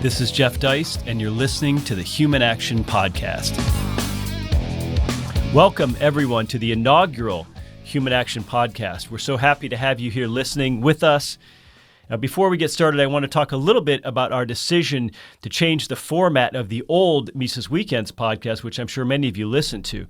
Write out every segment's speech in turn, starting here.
This is Jeff Deist, and you're listening to the Human Action Podcast. Welcome, everyone, to the inaugural Human Action Podcast. We're so happy to have you here listening with us. Now, before we get started, I want to talk a little bit about our decision to change the format of the old Mises Weekends podcast, which I'm sure many of you listen to.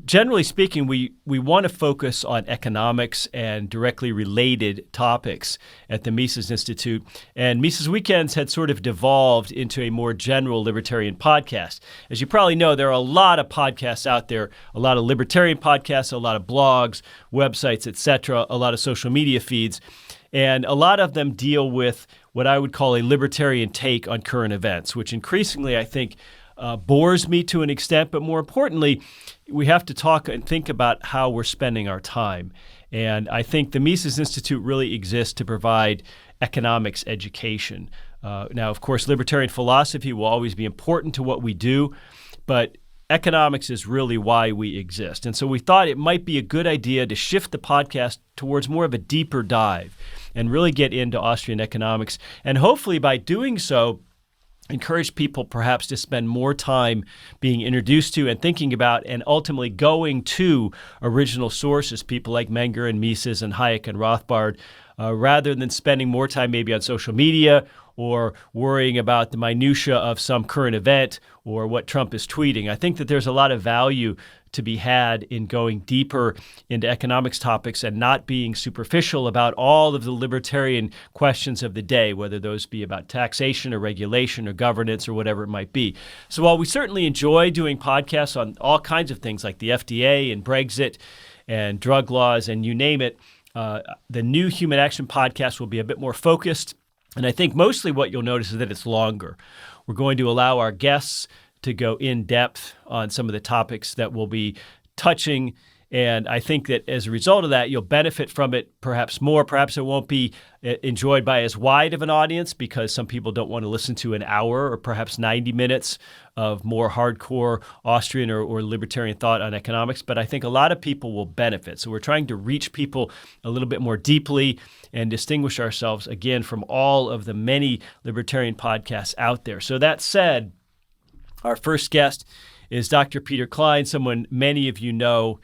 Generally speaking, we want to focus on economics and directly related topics at the Mises Institute. And Mises Weekends had sort of devolved into a more general libertarian podcast. As you probably know, there are a lot of podcasts out there, a lot of libertarian podcasts, a lot of blogs, websites, etc., a lot of social media feeds. And a lot of them deal with what I would call a libertarian take on current events, which increasingly, I think, bores me to an extent, but more importantly, we have to talk and think about how we're spending our time. And I think the Mises Institute really exists to provide economics education. Now, of course, libertarian philosophy will always be important to what we do, but economics is really why we exist. And so we thought it might be a good idea to shift the podcast towards more of a deeper dive and really get into Austrian economics. And hopefully by doing so, encourage people perhaps to spend more time being introduced to and thinking about and ultimately going to original sources, people like Menger and Mises and Hayek and Rothbard, rather than spending more time maybe on social media or worrying about the minutia of some current event or what Trump is tweeting. I think that there's a lot of value to be had in going deeper into economics topics and not being superficial about all of the libertarian questions of the day, whether those be about taxation or regulation or governance or whatever it might be. So while we certainly enjoy doing podcasts on all kinds of things like the FDA and Brexit and drug laws and you name it, the new Human Action Podcast will be a bit more focused. And I think mostly what you'll notice is that it's longer. We're going to allow our guests to go in depth on some of the topics that we'll be touching. And I think that as a result of that, you'll benefit from it perhaps more. Perhaps it won't be enjoyed by as wide of an audience because some people don't want to listen to an hour or perhaps 90 minutes of more hardcore Austrian or libertarian thought on economics. But I think a lot of people will benefit. So we're trying to reach people a little bit more deeply and distinguish ourselves, again, from all of the many libertarian podcasts out there. So that said, our first guest is Dr. Peter Klein, someone many of you know,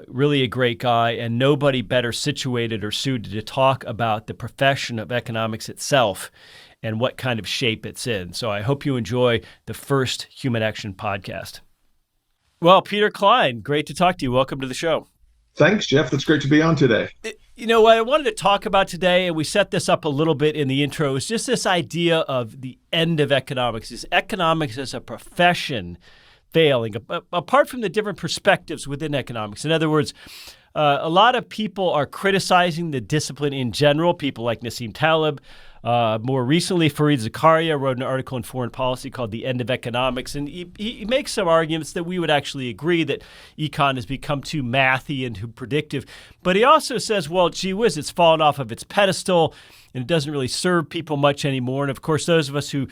really a great guy, and nobody better situated or suited to talk about the profession of economics itself and what kind of shape it's in. So I hope you enjoy the first Human Action Podcast. Well, Peter Klein, great to talk to you. Welcome to the show. Thanks, Jeff. It's great to be on today. You know, what I wanted to talk about today, and we set this up a little bit in the intro, is just this idea of the end of economics. Is economics as a profession failing, apart from the different perspectives within economics? In other words, a lot of people are criticizing the discipline in general, people like Nassim Taleb. More recently, Fareed Zakaria wrote an article in Foreign Policy called The End of Economics, and he makes some arguments that we would actually agree that econ has become too mathy and too predictive. But he also says, well, gee whiz, it's fallen off of its pedestal, and it doesn't really serve people much anymore. And of course, those of us who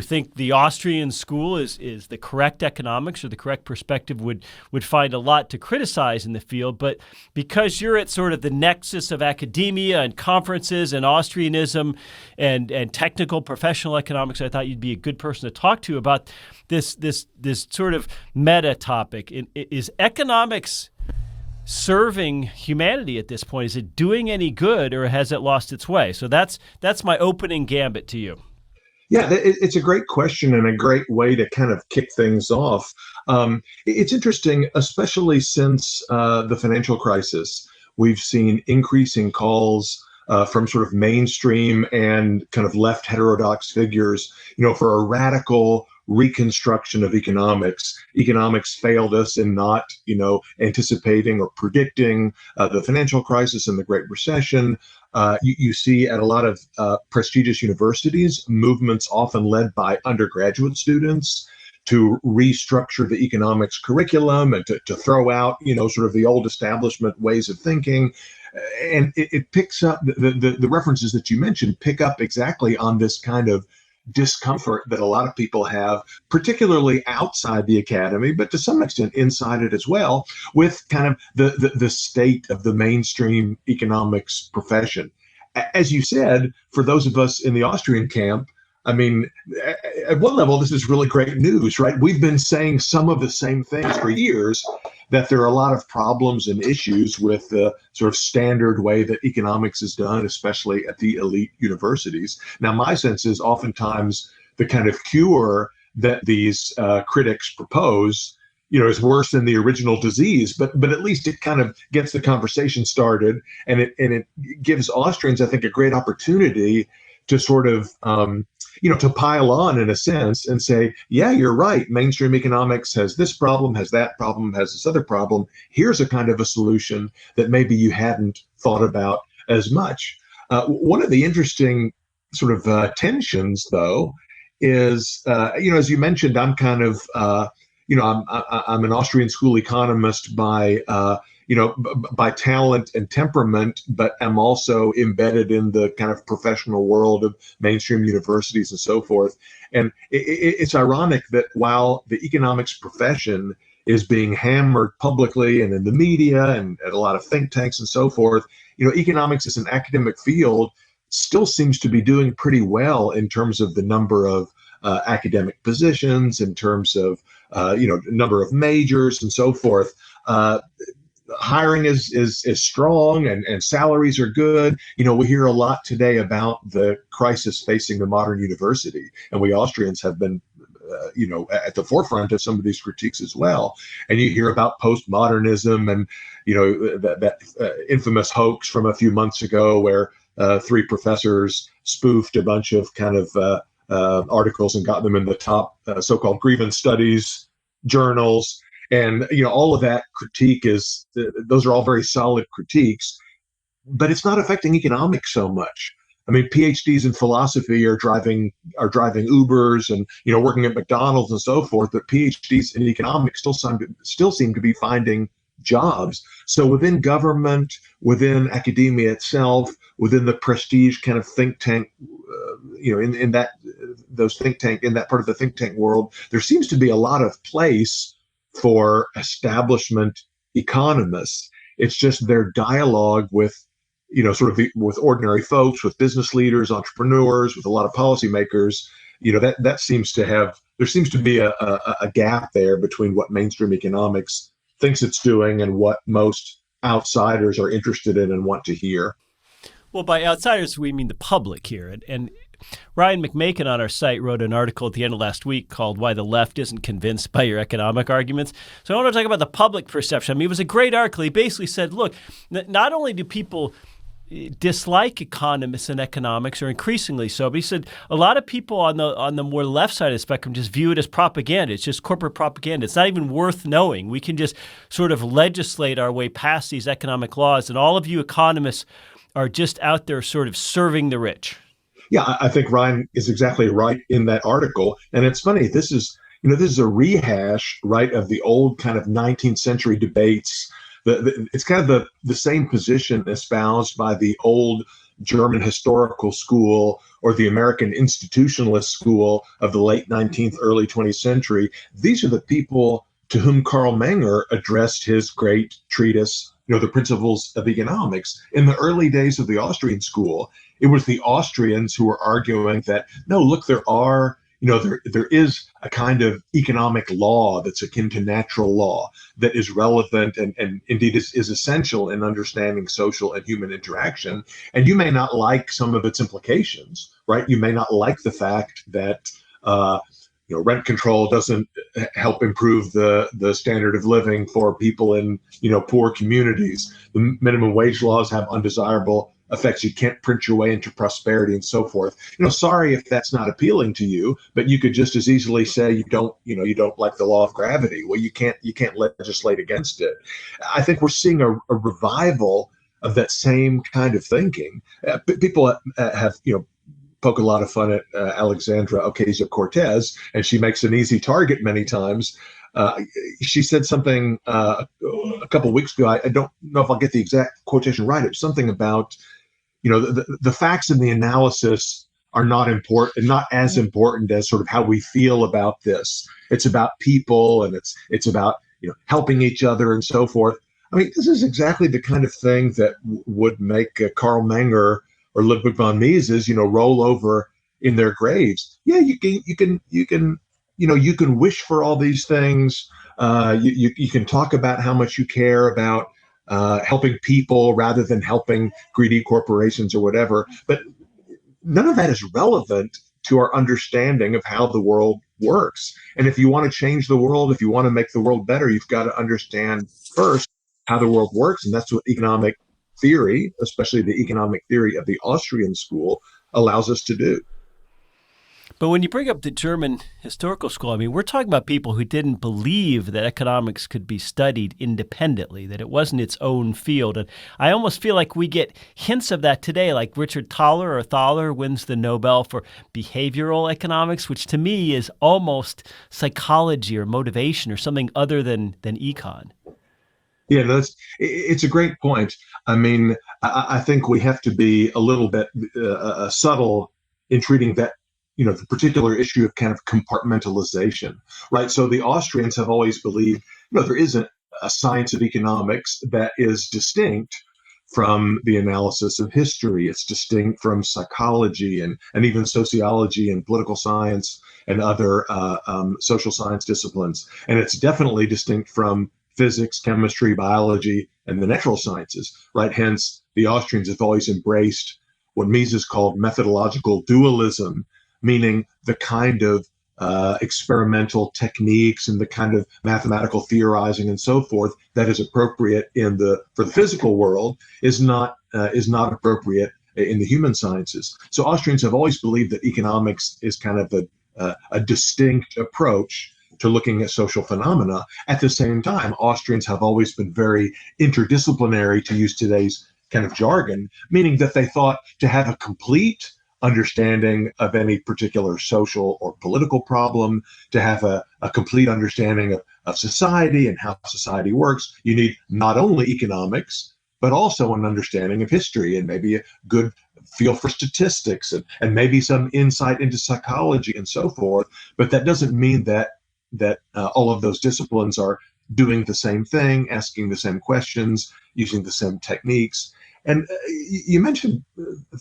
think the Austrian school is the correct economics or the correct perspective would find a lot to criticize in the field. But because you're at sort of the nexus of academia and conferences and Austrianism and technical professional economics, I thought you'd be a good person to talk to about this sort of meta topic. Is economics serving humanity at this point? Is it doing any good, or has it lost its way? So that's my opening gambit to you. Yeah, it's a great question and a great way to kind of kick things off. It's interesting, especially since the financial crisis. We've seen increasing calls from sort of mainstream and kind of left heterodox figures, for a radical reconstruction of economics. Economics failed us in not, anticipating or predicting the financial crisis and the Great Recession. You see at a lot of prestigious universities, movements often led by undergraduate students to restructure the economics curriculum and to throw out, sort of the old establishment ways of thinking. And it picks up, the references that you mentioned pick up exactly on this kind of discomfort that a lot of people have, particularly outside the academy, but to some extent inside it as well, with kind of the state of the mainstream economics profession. As you said, for those of us in the Austrian camp, I mean, at one level, this is really great news, right? We've been saying some of the same things for years, that there are a lot of problems and issues with the sort of standard way that economics is done, especially at the elite universities. Now, my sense is oftentimes the kind of cure that these critics propose, is worse than the original disease, but at least it kind of gets the conversation started, and it gives Austrians, I think, a great opportunity to sort of to pile on in a sense and say, yeah, you're right. Mainstream economics has this problem, has that problem, has this other problem. Here's a kind of a solution that maybe you hadn't thought about as much. One of the interesting sort of tensions, though, is, as you mentioned, I'm kind of, I'm an Austrian school economist by talent and temperament, but I'm also embedded in the kind of professional world of mainstream universities and so forth. And it's ironic that while the economics profession is being hammered publicly and in the media and at a lot of think tanks and so forth, economics as an academic field still seems to be doing pretty well in terms of the number of academic positions, in terms of number of majors and so forth. Hiring is strong, and salaries are good. We hear a lot today about the crisis facing the modern university, and we Austrians have been at the forefront of some of these critiques as well. And you hear about postmodernism and that infamous hoax from a few months ago where three professors spoofed a bunch of kind of articles and got them in the top so-called grievance studies journals. And all of that critique those are all very solid critiques, but it's not affecting economics so much. I mean, PhDs in philosophy are driving Ubers and working at McDonald's and so forth, but PhDs in economics still seem to be finding jobs. So within government, within academia itself, within the prestige kind of think tank, in that part of the think tank world, there seems to be a lot of place for establishment economists. It's just their dialogue with, with ordinary folks, with business leaders, entrepreneurs, with a lot of policymakers. There seems to be a gap there between what mainstream economics thinks it's doing and what most outsiders are interested in and want to hear. Well, by outsiders, we mean the public here. And Ryan McMakin on our site wrote an article at the end of last week called Why the Left Isn't Convinced by Your Economic Arguments. So I want to talk about the public perception. I mean, it was a great article. He basically said, look, not only do people dislike economists and economics, or increasingly so, but he said a lot of people on the more left side of the spectrum just view it as propaganda. It's just corporate propaganda. It's not even worth knowing. We can just sort of legislate our way past these economic laws, and all of you economists are just out there sort of serving the rich. Yeah, I think Ryan is exactly right in that article. And it's funny, this is a rehash, right, of the old kind of 19th century debates. It's kind of the same position espoused by the old German historical school or the American institutionalist school of the late 19th, early 20th century. These are the people to whom Karl Menger addressed his great treatise, The Principles of Economics. In the early days of the Austrian school, it was the Austrians who were arguing that, no, look, there is a kind of economic law that's akin to natural law that is relevant and indeed is essential in understanding social and human interaction. And you may not like some of its implications, right? You may not like the fact that rent control doesn't help improve the standard of living for people in poor communities. The minimum wage laws have undesirable effects. You can't print your way into prosperity and so forth. Sorry if that's not appealing to you, but you could just as easily say you don't like the law of gravity. Well, you can't legislate against it. I think we're seeing a revival of that same kind of thinking. People have poke a lot of fun at Alexandra Ocasio-Cortez, and she makes an easy target many times. She said something a couple of weeks ago. I don't know if I'll get the exact quotation right. It was something about, the facts and the analysis are not as important as sort of how we feel about this. It's about people, and it's about helping each other and so forth. I mean, this is exactly the kind of thing that would make Karl Menger or Ludwig von Mises, roll over in their graves, yeah, you can wish for all these things. You can talk about how much you care about helping people rather than helping greedy corporations or whatever. But none of that is relevant to our understanding of how the world works. And if you want to change the world, if you want to make the world better, you've got to understand first how the world works. And that's what economic theory, especially the economic theory of the Austrian school, allows us to do. But when you bring up the German historical school, I mean, we're talking about people who didn't believe that economics could be studied independently, that it wasn't its own field. And I almost feel like we get hints of that today, like Richard Thaler wins the Nobel for behavioral economics, which to me is almost psychology or motivation or something other than econ. Yeah, it's a great point. I mean, I think we have to be a little bit subtle in treating that, the particular issue of kind of compartmentalization, right? So the Austrians have always believed, there isn't a science of economics that is distinct from the analysis of history. It's distinct from psychology and even sociology and political science and other social science disciplines. And it's definitely distinct from physics, chemistry, biology, and the natural sciences, right? Hence, the Austrians have always embraced what Mises called methodological dualism, meaning the kind of experimental techniques and the kind of mathematical theorizing and so forth that is appropriate for the physical world is not appropriate in the human sciences. So Austrians have always believed that economics is kind of a distinct approach to looking at social phenomena. At the same time, Austrians have always been very interdisciplinary, to use today's kind of jargon, meaning that they thought to have a complete understanding of any particular social or political problem, to have a complete understanding of society and how society works, you need not only economics, but also an understanding of history and maybe a good feel for statistics and maybe some insight into psychology and so forth. But that doesn't mean that all of those disciplines are doing the same thing, asking the same questions, using the same techniques. And you mentioned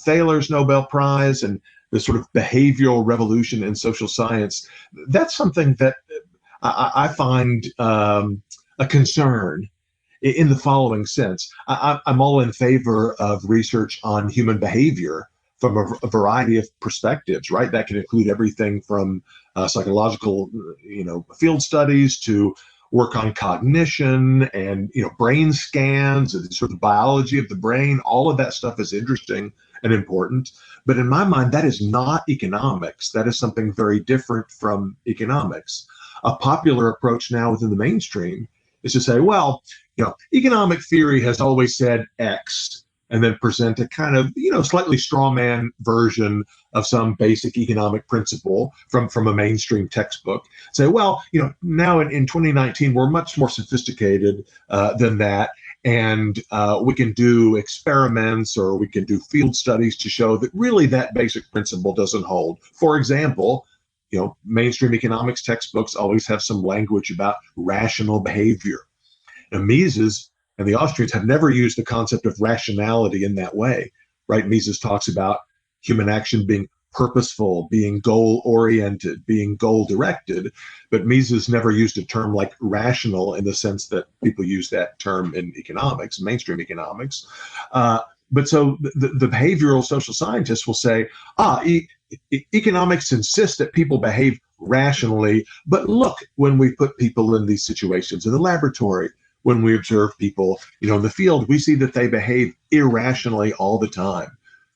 Thaler's Nobel Prize and the sort of behavioral revolution in social science. That's something that I find a concern in the following sense. I'm all in favor of research on human behavior from a variety of perspectives, right? That can include everything from psychological, field studies to work on cognition and brain scans and sort of biology of the brain. All of that stuff is interesting and important, but in my mind, that is not economics. That is something very different from economics. A popular approach now within the mainstream is to say, well, economic theory has always said X, and then present a kind of slightly straw man version of some basic economic principle from a mainstream textbook. Say, well, now in 2019 we're much more sophisticated than that, and we can do experiments or we can do field studies to show that really that basic principle doesn't hold. For example, mainstream economics textbooks always have some language about rational behavior. Now, Mises and the Austrians have never used the concept of rationality in that way, right? Mises talks about human action being purposeful, being goal-oriented, being goal-directed, but Mises never used a term like rational in the sense that people use that term in economics, mainstream economics. But so the behavioral social scientists will say, economics insists that people behave rationally, but look, when we put people in these situations in the laboratory, when we observe people, in the field, we see that they behave irrationally all the time,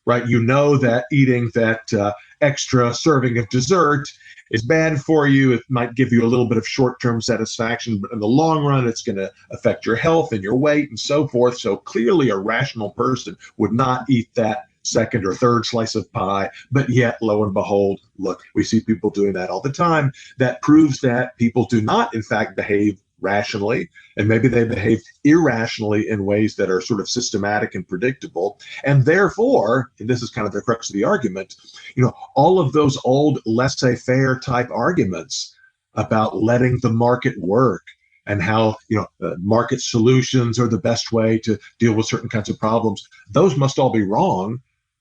right? That eating that extra serving of dessert is bad for you. It might give you a little bit of short-term satisfaction, but in the long run, it's going to affect your health and your weight and so forth. So clearly a rational person would not eat that second or third slice of pie, but yet, lo and behold, look, we see people doing that all the time. That proves that people do not, in fact, behave rationally, and maybe they behave irrationally in ways that are sort of systematic and predictable. And therefore, and this is kind of the crux of the argument, all of those old laissez-faire type arguments about letting the market work and how, market solutions are the best way to deal with certain kinds of problems, those must all be wrong,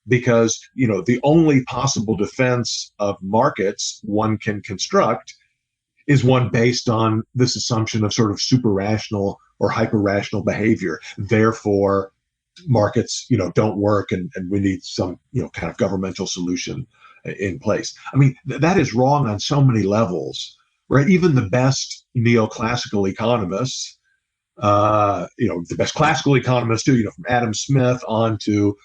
because, the only possible defense of markets one can construct is one based on this assumption of sort of super rational or hyper rational behavior. Therefore, markets, don't work, and we need some, kind of governmental solution in place. I mean, that is wrong on so many levels, right? Even the best neoclassical economists, the best classical economists too, from Adam Smith on to,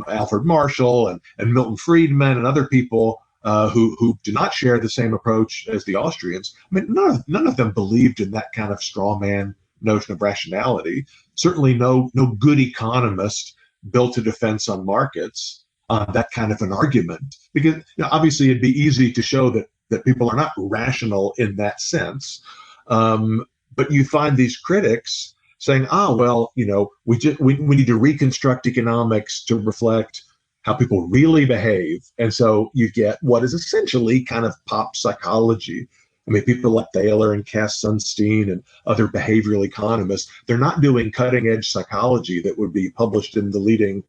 Alfred Marshall and Milton Friedman and other people who do not share the same approach as the Austrians. I mean, none of them believed in that kind of straw man notion of rationality. Certainly, no good economist built a defense on markets on that kind of an argument, because obviously it'd be easy to show that people are not rational in that sense. But you find these critics saying, well, we need to reconstruct economics to reflect how people really behave. And so you get what is essentially kind of pop psychology. I mean, people like Thaler and Cass Sunstein and other behavioral economists, they're not doing cutting edge psychology that would be published in the leading,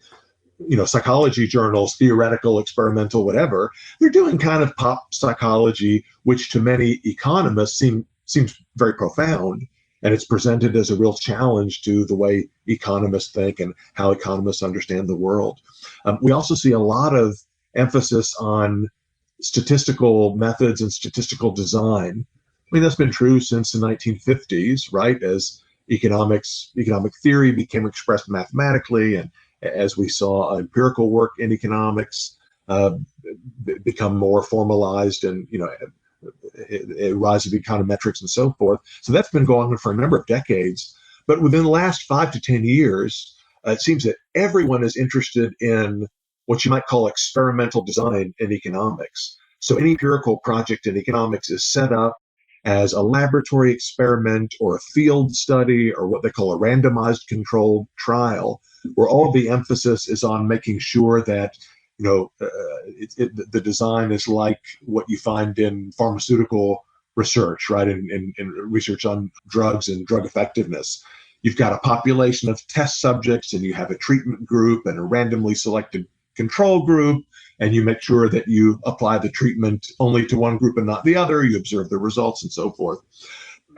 psychology journals, theoretical, experimental, whatever. They're doing kind of pop psychology, which to many economists seems very profound. And it's presented as a real challenge to the way economists think and how economists understand the world. We also see a lot of emphasis on statistical methods and statistical design. I mean, that's been true since the 1950s, right? As economic theory became expressed mathematically, and as we saw empirical work in economics become more formalized, and a rise of econometrics and so forth. So that's been going on for a number of decades. But within the last 5 to 10 years, it seems that everyone is interested in what you might call experimental design in economics. So any empirical project in economics is set up as a laboratory experiment or a field study or what they call a randomized controlled trial, where all the emphasis is on making sure that the design is like what you find in pharmaceutical research, right? In research on drugs and drug effectiveness. You've got a population of test subjects, and you have a treatment group and a randomly selected control group, and you make sure that you apply the treatment only to one group and not the other. You observe the results and so forth.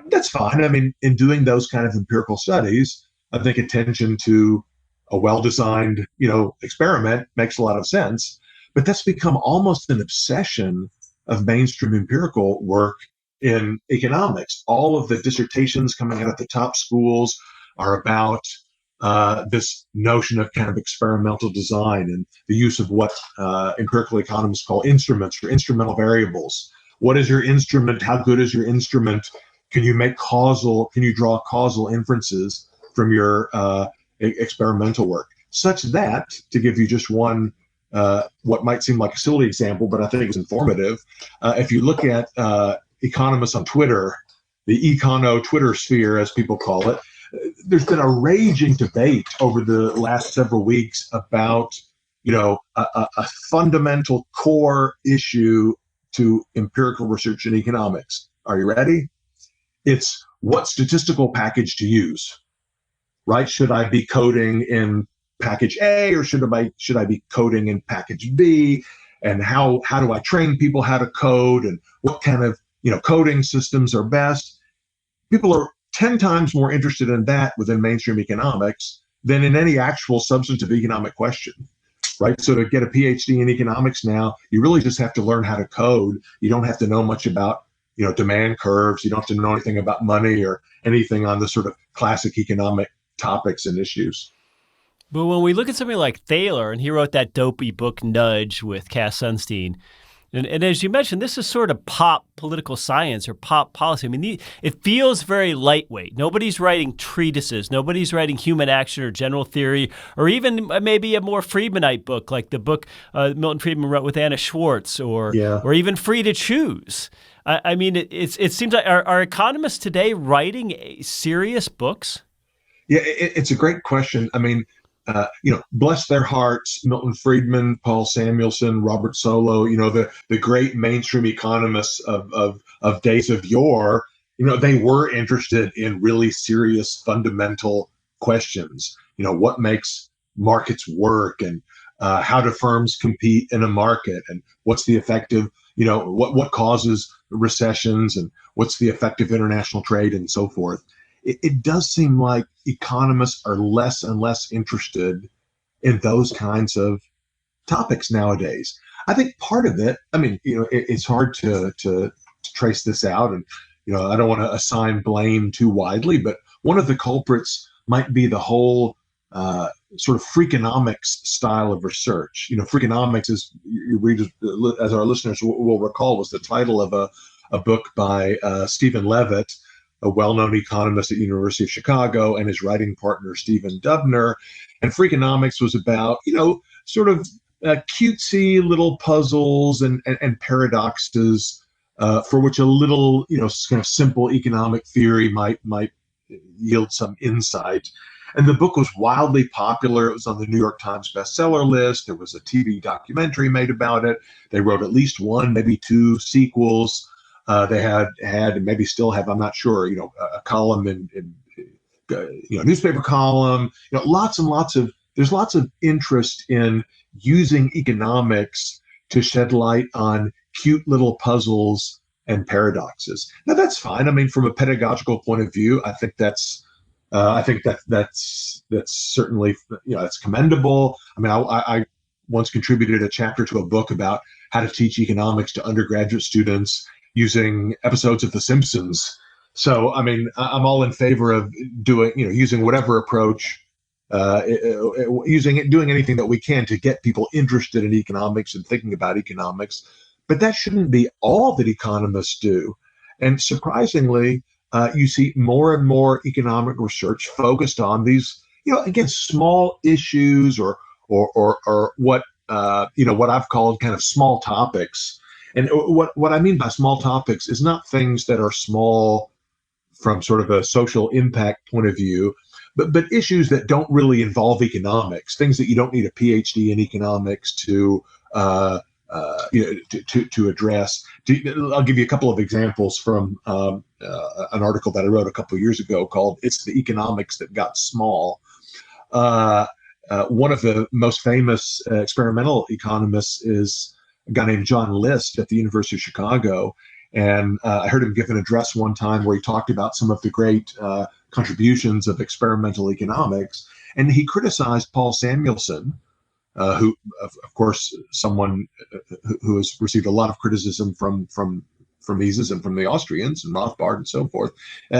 That's fine. I mean, in doing those kind of empirical studies, I think attention to a well-designed, experiment makes a lot of sense, but that's become almost an obsession of mainstream empirical work in economics. All of the dissertations coming out of the top schools are about this notion of kind of experimental design and the use of what empirical economists call instruments or instrumental variables. What is your instrument? How good is your instrument? Can you draw causal inferences from your experimental work, such that, to give you just one, what might seem like a silly example, but I think it's informative. If you look at economists on Twitter, the econo Twitter sphere, as people call it, there's been a raging debate over the last several weeks about, a fundamental core issue to empirical research in economics. Are you ready? It's what statistical package to use. Right? Should I be coding in package A, or should I be coding in package B? And how do I train people how to code, and what kind of coding systems are best? People are 10 times more interested in that within mainstream economics than in any actual substantive economic question. Right? So to get a PhD in economics now, you really just have to learn how to code. You don't have to know much about demand curves. You don't have to know anything about money or anything on the sort of classic economic topics and issues. But when we look at something like Thaler, and he wrote that dopey book Nudge with Cass Sunstein, and as you mentioned, this is sort of pop political science or pop policy. I mean, it feels very lightweight. Nobody's writing treatises. Nobody's writing human action or general theory, or even maybe a more Friedmanite book, like the book Milton Friedman wrote with Anna Schwartz, or even Free to Choose. I mean, it seems like are economists today writing serious books? Yeah, it's a great question. I mean, bless their hearts, Milton Friedman, Paul Samuelson, Robert Solow, the great mainstream economists of days of yore, they were interested in really serious fundamental questions. What makes markets work, and how do firms compete in a market, and what's the effect of, what causes recessions, and what's the effect of international trade, and so forth. It does seem like economists are less and less interested in those kinds of topics nowadays. I think part of it, I mean, it's hard to trace this out, and I don't want to assign blame too widely, but one of the culprits might be the whole sort of Freakonomics style of research. Freakonomics, is you read, as our listeners will recall, was the title of a book by Stephen Levitt, a well-known economist at the University of Chicago, and his writing partner Stephen Dubner. And Freakonomics was about sort of cutesy little puzzles and paradoxes for which a little kind of simple economic theory might yield some insight. And the book was wildly popular. It was on the New York Times bestseller list. There was a TV documentary made about it. They wrote at least one, maybe two sequels. They had and maybe still have, I'm not sure, a column in newspaper column. Lots and lots of, there's lots of interest in using economics to shed light on cute little puzzles and paradoxes. Now that's fine. I mean, from a pedagogical point of view, I think that's certainly, that's commendable. I mean, I once contributed a chapter to a book about how to teach economics to undergraduate students using episodes of The Simpsons. So, I mean, I'm all in favor of using whatever approach, doing anything that we can to get people interested in economics and thinking about economics. But that shouldn't be all that economists do. And surprisingly, you see more and more economic research focused on these, again, small issues or what what I've called kind of small topics. And what I mean by small topics is not things that are small from sort of a social impact point of view, but issues that don't really involve economics, things that you don't need a PhD in economics to address. I'll give you a couple of examples from an article that I wrote a couple of years ago called "It's the Economics That Got Small." One of the most famous experimental economists is a guy named John List at the University of Chicago. And I heard him give an address one time where he talked about some of the great contributions of experimental economics. And he criticized Paul Samuelson, who, of course, someone who has received a lot of criticism from Mises and from the Austrians and Rothbard and so forth.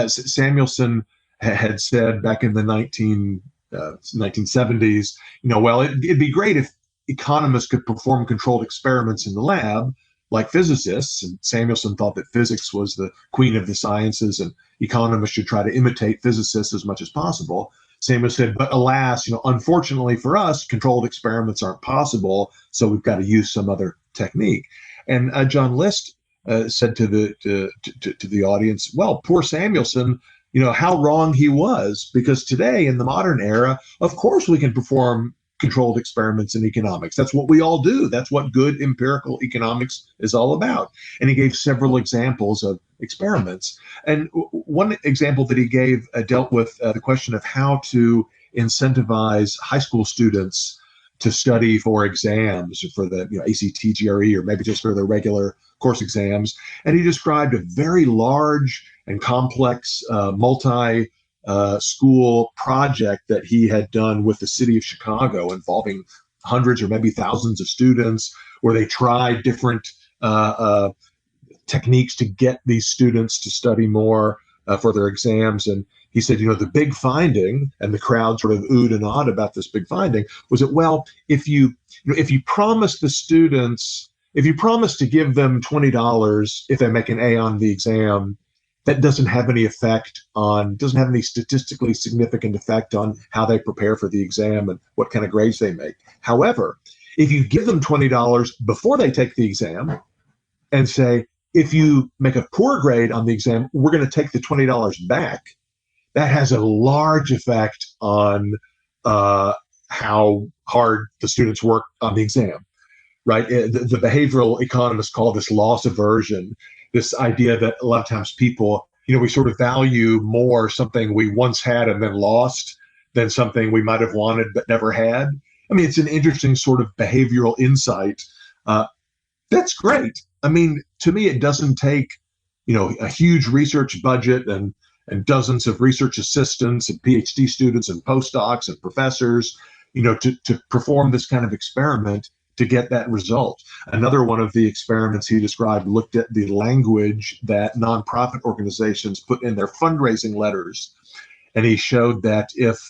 Samuelson had said back in the 1970s, well, it'd be great if economists could perform controlled experiments in the lab like physicists. And Samuelson thought that physics was the queen of the sciences and economists should try to imitate physicists as much as possible. Samuel said, but alas, unfortunately for us, controlled experiments aren't possible, so we've got to use some other technique. And John List said to the audience, well, poor Samuelson, how wrong he was, because today in the modern era, of course we can perform controlled experiments in economics. That's what we all do. That's what good empirical economics is all about. And he gave several examples of experiments. And one example that he gave dealt with the question of how to incentivize high school students to study for exams, for the ACT, GRE, or maybe just for the regular course exams. And he described a very large and complex school project that he had done with the city of Chicago involving hundreds or maybe thousands of students, where they tried different techniques to get these students to study more for their exams. And he said, the big finding, and the crowd sort of oohed and awed about this big finding, was that, well, if you promise the students, if you promise to give them $20 if they make an A on the exam, that doesn't have any statistically significant effect on how they prepare for the exam and what kind of grades they make. However, if you give them $20 before they take the exam and say, if you make a poor grade on the exam, we're going to take the $20 back, that has a large effect on how hard the students work on the exam, right? The behavioral economists call this loss aversion, this idea that a lot of times people, we sort of value more something we once had and then lost than something we might have wanted but never had. I mean, it's an interesting sort of behavioral insight. Uh, that's great. I mean, to me, it doesn't take, a huge research budget and dozens of research assistants and PhD students and postdocs and professors, to perform this kind of experiment to get that result. Another one of the experiments he described looked at the language that nonprofit organizations put in their fundraising letters, and he showed that if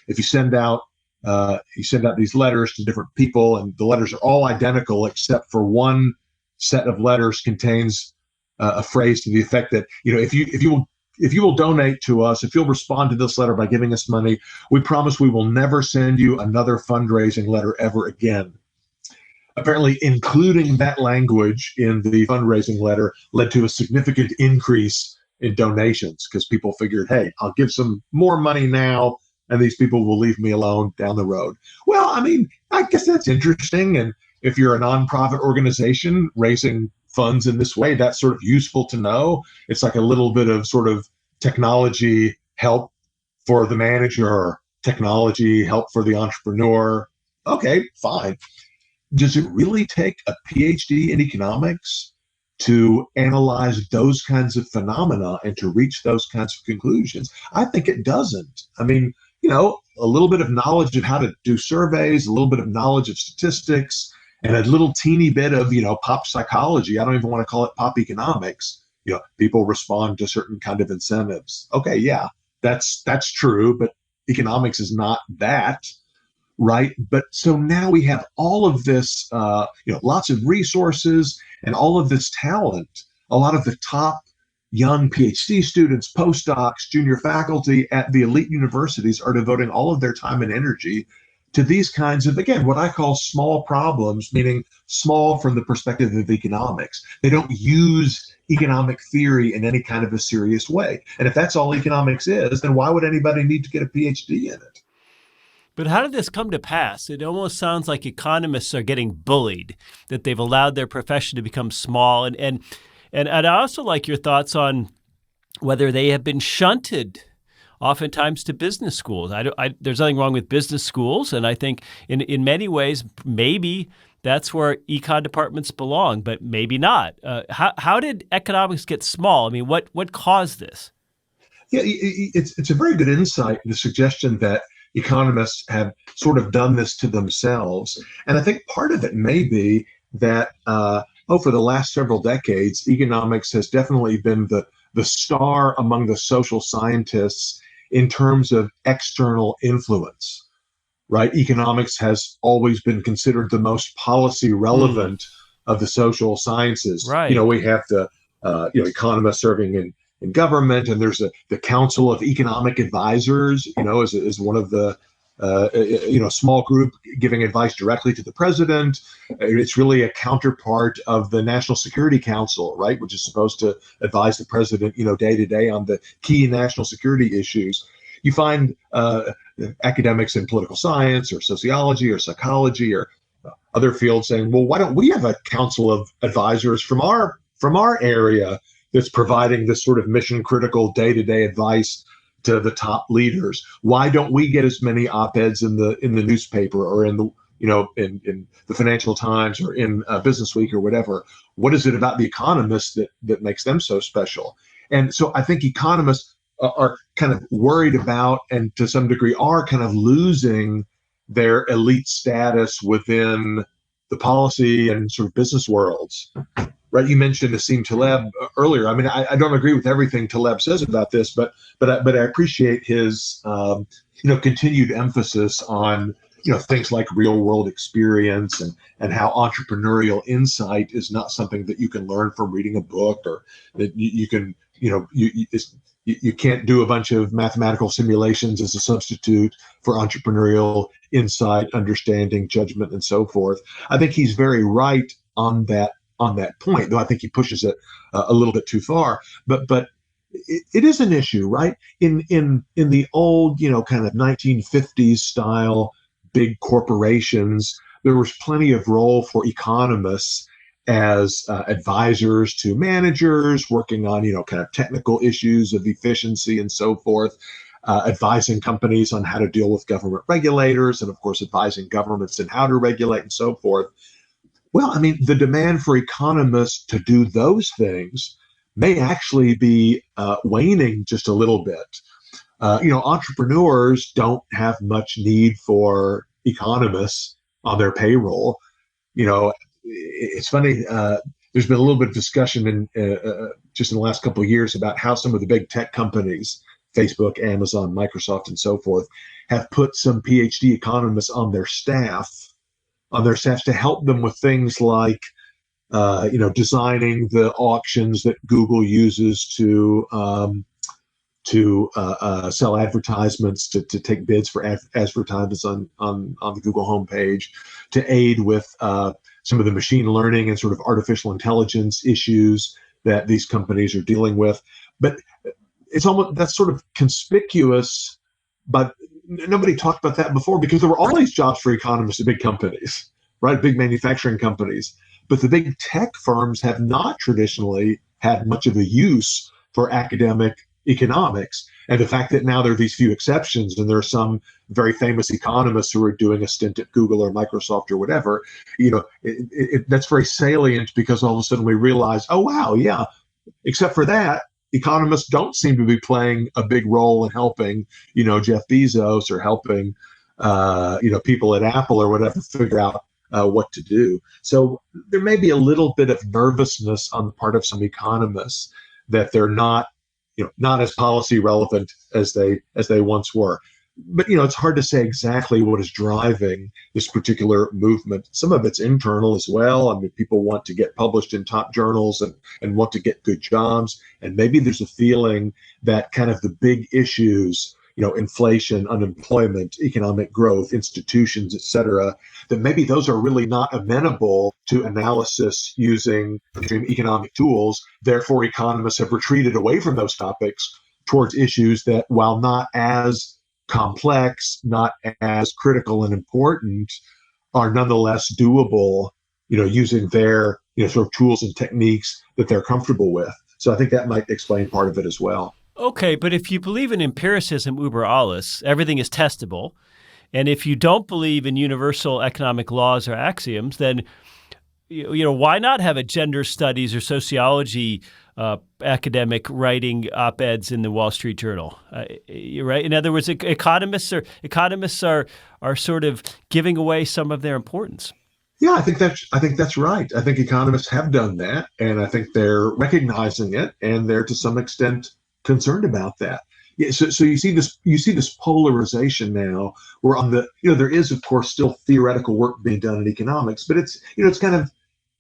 you send out these letters to different people, and the letters are all identical except for one set of letters contains a phrase to the effect that, if you will donate to us, if you'll respond to this letter by giving us money, we promise we will never send you another fundraising letter ever again. Apparently, including that language in the fundraising letter led to a significant increase in donations, because people figured, hey, I'll give some more money now, and these people will leave me alone down the road. Well, I mean, I guess that's interesting. And if you're a nonprofit organization raising funds in this way, that's sort of useful to know. It's like a little bit of sort of technology help for the manager, technology help for the entrepreneur. Okay, fine. Does it really take a PhD in economics to analyze those kinds of phenomena and to reach those kinds of conclusions? I think it doesn't. I mean, a little bit of knowledge of how to do surveys, a little bit of knowledge of statistics, and a little teeny bit of, pop psychology. I don't even want to call it pop economics. People respond to certain kind of incentives. Okay, yeah, that's true, but economics is not that. Right. But so now we have all of this, lots of resources and all of this talent. A lot of the top young PhD students, postdocs, junior faculty at the elite universities are devoting all of their time and energy to these kinds of, again, what I call small problems, meaning small from the perspective of economics. They don't use economic theory in any kind of a serious way. And if that's all economics is, then why would anybody need to get a PhD in it? But how did this come to pass? It almost sounds like economists are getting bullied, that they've allowed their profession to become small. And I'd also like your thoughts on whether they have been shunted oftentimes to business schools. There's nothing wrong with business schools, and I think in many ways, maybe that's where econ departments belong, but maybe not. How did economics get small? I mean, what caused this? Yeah, it's a very good insight, the suggestion that economists have sort of done this to themselves. And I think part of it may be that, for the last several decades, economics has definitely been the star among the social scientists in terms of external influence, right? Economics has always been considered the most policy relevant of the social sciences. Right. We have the economists serving in government, and there's the Council of Economic Advisors, is one of the small group giving advice directly to the president. It's really a counterpart of the National Security Council, right, which is supposed to advise the president, day to day on the key national security issues. You find academics in political science or sociology or psychology or other fields saying, well, why don't we have a council of advisors from our area that's providing this sort of mission critical day-to-day advice to the top leaders? Why don't we get as many op-eds in the newspaper or in the in the Financial Times or in Business Week or whatever? What is it about the economists that makes them so special? And so I think economists are kind of worried about, and to some degree are kind of losing their elite status within the policy and sort of business worlds. Right, you mentioned Nassim Taleb earlier. I mean, I don't agree with everything Taleb says about this, but I appreciate his continued emphasis on things like real world experience and how entrepreneurial insight is not something that you can learn from reading a book, or that you can you can't do a bunch of mathematical simulations as a substitute for entrepreneurial insight, understanding, judgment, and so forth. I think he's very right on that point, though I think he pushes it a little bit too far. But it is an issue, right? In the old, kind of 1950s style big corporations, there was plenty of role for economists as advisors to managers working on, kind of technical issues of efficiency and so forth. advising companies on how to deal with government regulators, and of course, advising governments in how to regulate and so forth. Well, I mean, the demand for economists to do those things may actually be waning just a little bit. Entrepreneurs don't have much need for economists on their payroll. It's funny. There's been a little bit of discussion just in the last couple of years about how some of the big tech companies, Facebook, Amazon, Microsoft, and so forth, have put some PhD economists on their staffs to help them with things like, designing the auctions that Google uses to sell advertisements, to take bids for advertisements on the Google homepage, to aid with some of the machine learning and sort of artificial intelligence issues that these companies are dealing with. But that's sort of conspicuous, but nobody talked about that before because there were always jobs for economists at big companies, right? Big manufacturing companies. But the big tech firms have not traditionally had much of a use for academic economics. And the fact that now there are these few exceptions, and there are some very famous economists who are doing a stint at Google or Microsoft or whatever, that's very salient because all of a sudden we realize, oh, wow, yeah, except for that, economists don't seem to be playing a big role in helping, Jeff Bezos or helping, people at Apple or whatever figure out what to do. So there may be a little bit of nervousness on the part of some economists that they're not as policy relevant as they once were. But it's hard to say exactly what is driving this particular movement. Some of it's internal as well. I mean, people want to get published in top journals and want to get good jobs. And maybe there's a feeling that kind of the big issues, inflation, unemployment, economic growth, institutions, et cetera, that maybe those are really not amenable to analysis using economic tools. Therefore, economists have retreated away from those topics towards issues that, while not as complex, not as critical and important, are nonetheless doable, using their, sort of tools and techniques that they're comfortable with. So I think that might explain part of it as well. Okay, but if you believe in empiricism über alles, everything is testable. And if you don't believe in universal economic laws or axioms, then why not have a gender studies or sociology academic writing op-eds in the Wall Street Journal? Right? In other words, economists are sort of giving away some of their importance. Yeah, I think that's right. I think economists have done that, and I think they're recognizing it, and they're to some extent concerned about that. Yeah, so you see this polarization now, where on the there is of course still theoretical work being done in economics, but it's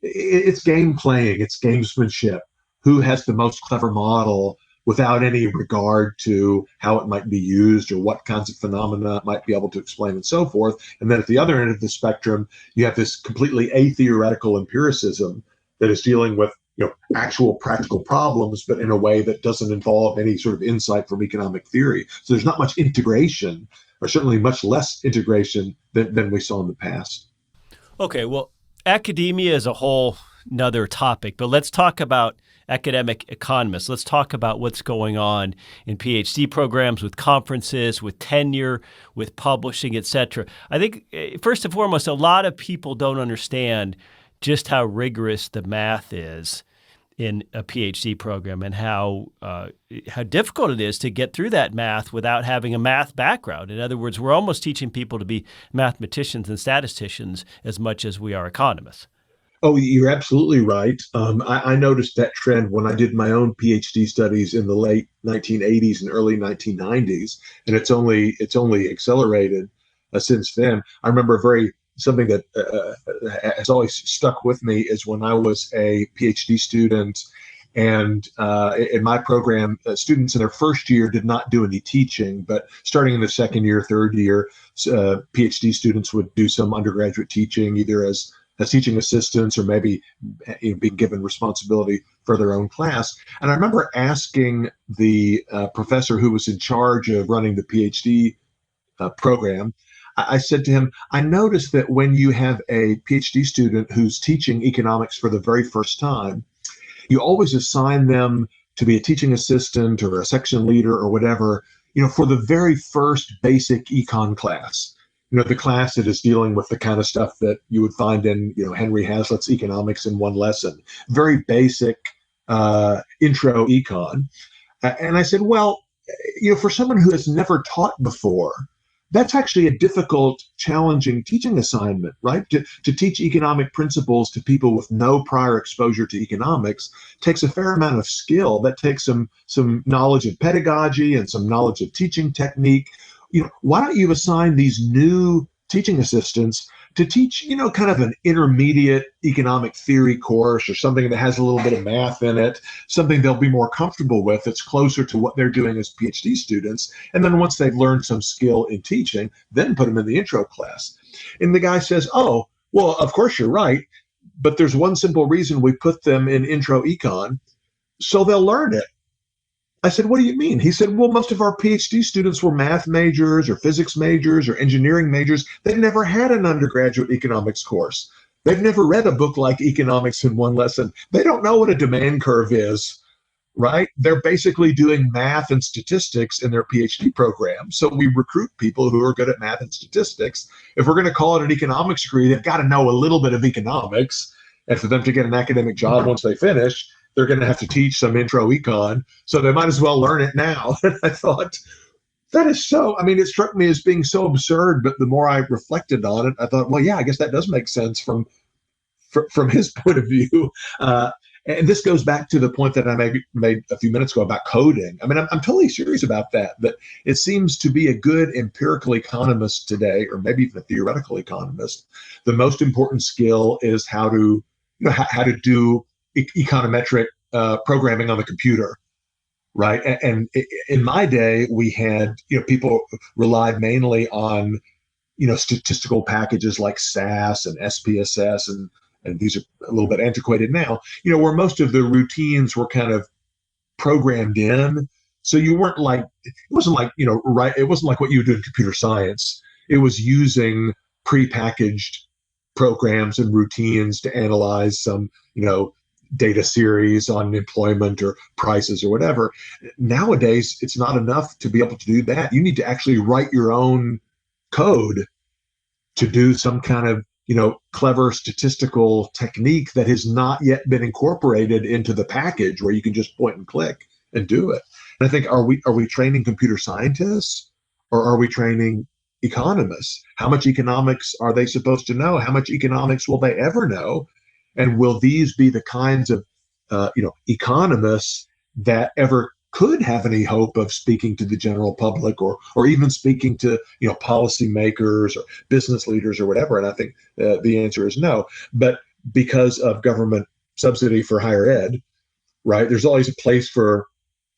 it's game playing, it's gamesmanship. Who has the most clever model without any regard to how it might be used or what kinds of phenomena it might be able to explain and so forth. And then at the other end of the spectrum, you have this completely atheoretical empiricism that is dealing with actual practical problems, but in a way that doesn't involve any sort of insight from economic theory. So there's not much integration, or certainly much less integration than we saw in the past. Okay, well, academia is a whole nother topic, but let's talk about academic economists. Let's talk about what's going on in PhD programs, with conferences, with tenure, with publishing, et cetera. I think, first and foremost, a lot of people don't understand just how rigorous the math is in a PhD program, and how difficult it is to get through that math without having a math background. In other words, we're almost teaching people to be mathematicians and statisticians as much as we are economists. Oh, you're absolutely right. I noticed that trend when I did my own PhD studies in the late 1980s and early 1990s, and it's only accelerated since then. I remember something that has always stuck with me is when I was a PhD student, and in my program, students in their first year did not do any teaching, but starting in the second year, third year, PhD students would do some undergraduate teaching, either as teaching assistants or maybe being given responsibility for their own class. And I remember asking the professor who was in charge of running the PhD program, I said to him, I noticed that when you have a PhD student who's teaching economics for the very first time, you always assign them to be a teaching assistant or a section leader or whatever, for the very first basic econ class, the class that is dealing with the kind of stuff that you would find in, Henry Hazlitt's Economics in One Lesson, very basic intro econ. And I said, well, for someone who has never taught before, that's actually a difficult, challenging teaching assignment, right? To teach economic principles to people with no prior exposure to economics takes a fair amount of skill. That takes some knowledge of pedagogy and some knowledge of teaching technique. Why don't you assign these new teaching assistants to teach, kind of an intermediate economic theory course or something that has a little bit of math in it, something they'll be more comfortable with, that's closer to what they're doing as PhD students. And then once they've learned some skill in teaching, then put them in the intro class. And the guy says, oh, well, of course you're right, but there's one simple reason we put them in intro econ, so they'll learn it. I said, what do you mean? He said, well, most of our PhD students were math majors or physics majors or engineering majors. They've never had an undergraduate economics course. They've never read a book like Economics in One Lesson. They don't know what a demand curve is, right? They're basically doing math and statistics in their PhD program. So we recruit people who are good at math and statistics. If we're going to call it an economics degree, they've got to know a little bit of economics. And for them to get an academic job once they finish, they're going to have to teach some intro econ, so they might as well learn it now. And I thought, that is so, it struck me as being so absurd, but the more I reflected on it, I thought, well, yeah, I guess that does make sense from his point of view. And this goes back to the point that I made a few minutes ago about coding. I'm totally serious about that it seems to be a good empirical economist today, or maybe even a theoretical economist, the most important skill is how to do econometric programming on the computer, right? And in my day, we had, people relied mainly on, statistical packages like SAS and SPSS, and these are a little bit antiquated now, where most of the routines were kind of programmed in. So you weren't like, it wasn't like, right, it wasn't like what you would do in computer science. It was using prepackaged programs and routines to analyze some, data series on employment or prices or whatever. Nowadays, it's not enough to be able to do that. You need to actually write your own code to do some kind of, clever statistical technique that has not yet been incorporated into the package where you can just point and click and do it. And I think, are we training computer scientists, or are we training economists? How much economics are they supposed to know? How much economics will they ever know? And will these be the kinds of, economists that ever could have any hope of speaking to the general public, or even speaking to, policymakers or business leaders or whatever? And I think the answer is no. But because of government subsidy for higher ed, right, there's always a place for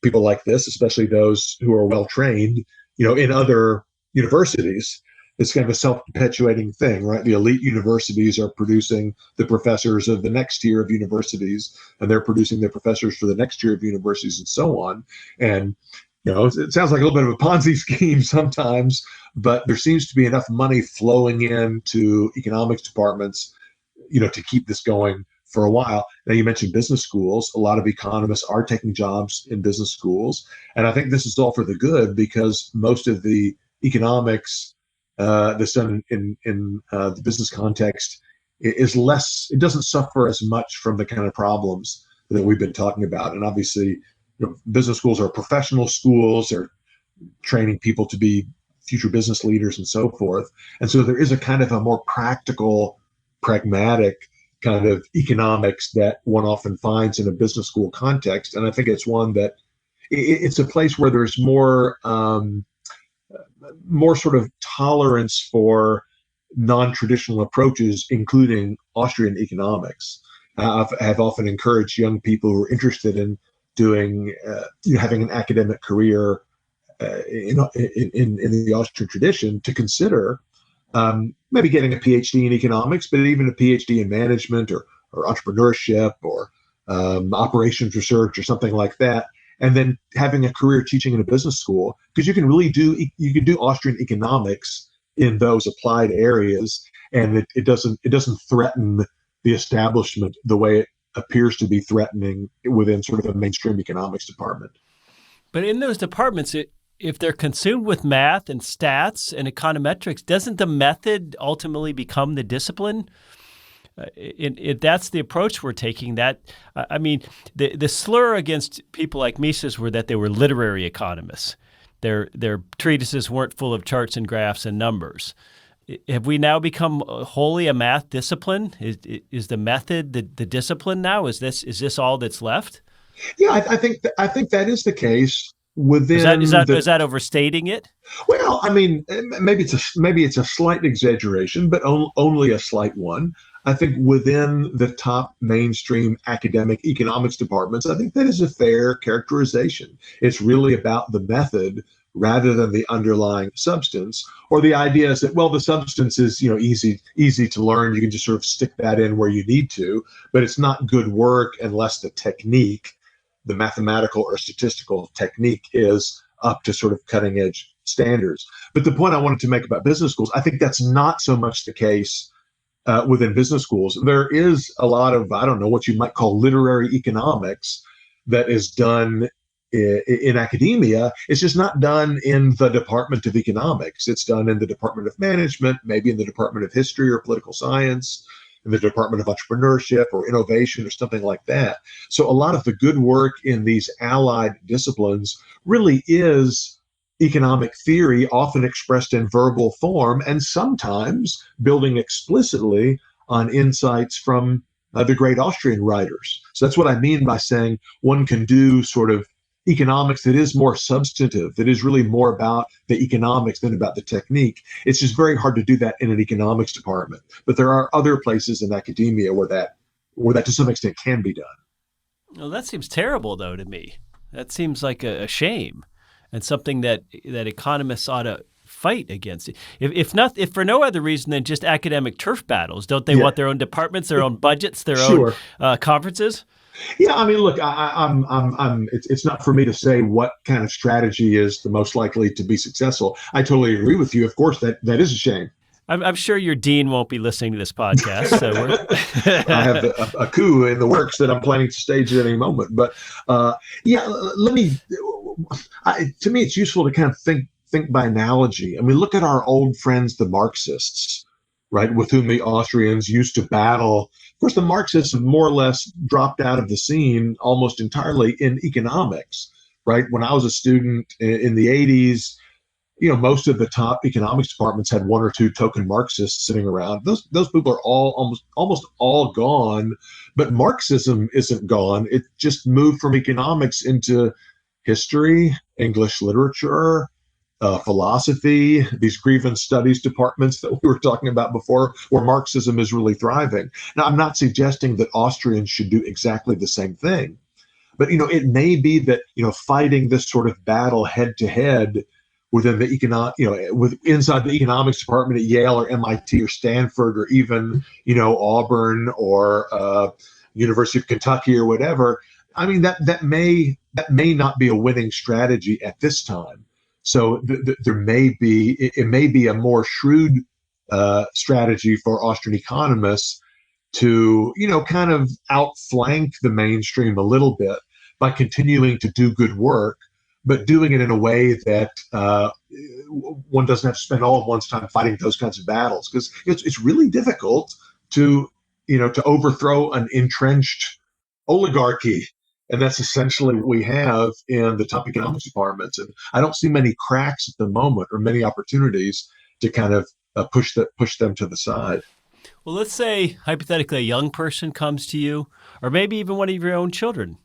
people like this, especially those who are well trained, in other universities. It's kind of a self-perpetuating thing, right? The elite universities are producing the professors of the next tier of universities, and they're producing the professors for the next tier of universities, and so on. And, it sounds like a little bit of a Ponzi scheme sometimes, but there seems to be enough money flowing into economics departments, to keep this going for a while. Now, you mentioned business schools. A lot of economists are taking jobs in business schools. And I think this is all for the good, because most of the economics that's done in the business context is less, it doesn't suffer as much from the kind of problems that we've been talking about. And obviously, business schools are professional schools. They're training people to be future business leaders and so forth. And so there is a kind of a more practical, pragmatic kind of economics that one often finds in a business school context. And I think it's one that it's a place where there's more sort of tolerance for non-traditional approaches, including Austrian economics. I have often encouraged young people who are interested in doing, having an academic career in the Austrian tradition to consider maybe getting a PhD in economics, but even a PhD in management or entrepreneurship or operations research or something like that. And then having a career teaching in a business school, because you can do Austrian economics in those applied areas, and it doesn't threaten the establishment the way it appears to be threatening within sort of a mainstream economics department. But in those departments, if they're consumed with math and stats and econometrics, doesn't the method ultimately become the discipline? If that's the approach we're taking, I mean, the slur against people like Mises were that they were literary economists. Their treatises weren't full of charts and graphs and numbers. Have we now become wholly a math discipline? Is the method the discipline now? Is this all that's left? Yeah, I think that is the case Is within is that overstating it? well, I mean, maybe it's a slight exaggeration, but only a slight one. I think within the top mainstream academic economics departments, I think that is a fair characterization. It's really about the method rather than the underlying substance, or the idea is that, well, the substance is, easy to learn. You can just sort of stick that in where you need to, but it's not good work unless the technique, the mathematical or statistical technique, is up to sort of cutting edge standards. But the point I wanted to make about business schools, I think that's not so much the case within business schools. There is a lot of, I don't know, what you might call literary economics that is done in academia. It's just not done in the Department of Economics. It's done in the Department of Management, maybe in the Department of History or Political Science, in the Department of Entrepreneurship or Innovation or something like that. So a lot of the good work in these allied disciplines really is economic theory, often expressed in verbal form, and sometimes building explicitly on insights from the great Austrian writers. So that's what I mean by saying one can do sort of economics that is more substantive, that is really more about the economics than about the technique. It's just very hard to do that in an economics department. But there are other places in academia where that to some extent can be done. Well, that seems terrible, though, to me. That seems like a shame, and something that economists ought to fight against. If for no other reason than just academic turf battles, don't they want their own departments, their own budgets, their own conferences? Yeah, I mean, look, it's not for me to say what kind of strategy is the most likely to be successful. I totally agree with you. Of course, that is a shame. I'm sure your dean won't be listening to this podcast. So I have a coup in the works that I'm planning to stage at any moment. But yeah, to me, it's useful to kind of think by analogy. I mean, look at our old friends, the Marxists, right, with whom the Austrians used to battle. Of course, the Marxists have more or less dropped out of the scene almost entirely in economics, right? When I was a student in the 80s, most of the top economics departments had one or two token Marxists sitting around. Those people are all almost all gone, but Marxism isn't gone. It just moved from economics into history, English literature, philosophy, these grievance studies departments that we were talking about before, where Marxism is really thriving. Now, I'm not suggesting that Austrians should do exactly the same thing, but it may be that fighting this sort of battle head to head within the inside the economics department at Yale or MIT or Stanford or even Auburn or University of Kentucky or whatever. I mean that may not be a winning strategy at this time. So it may be a more shrewd strategy for Austrian economists to kind of outflank the mainstream a little bit by continuing to do good work, but doing it in a way that one doesn't have to spend all of one's time fighting those kinds of battles, because it's really difficult to overthrow an entrenched oligarchy. And that's essentially what we have in the top economics departments. And I don't see many cracks at the moment or many opportunities to kind of push them to the side. Well, let's say hypothetically a young person comes to you, or maybe even one of your own children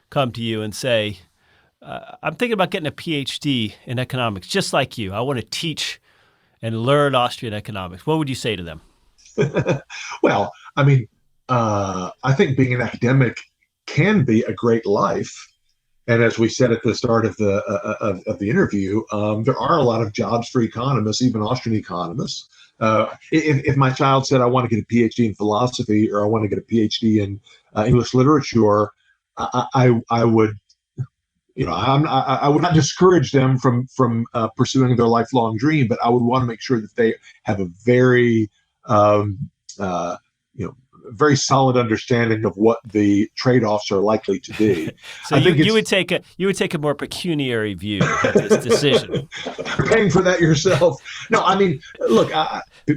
come to you and say, I'm thinking about getting a PhD in economics, just like you. I want to teach and learn Austrian economics. What would you say to them? Well, I mean, I think being an academic can be a great life. And as we said at the start of the interview, there are a lot of jobs for economists, even Austrian economists. If my child said, I want to get a PhD in philosophy or I want to get a PhD in English literature, I would, I would not discourage them from pursuing their lifelong dream, but I would want to make sure that they have a very, very solid understanding of what the trade-offs are likely to be. So I think you would take a more pecuniary view of this decision. you're paying for that yourself. No, I mean, look,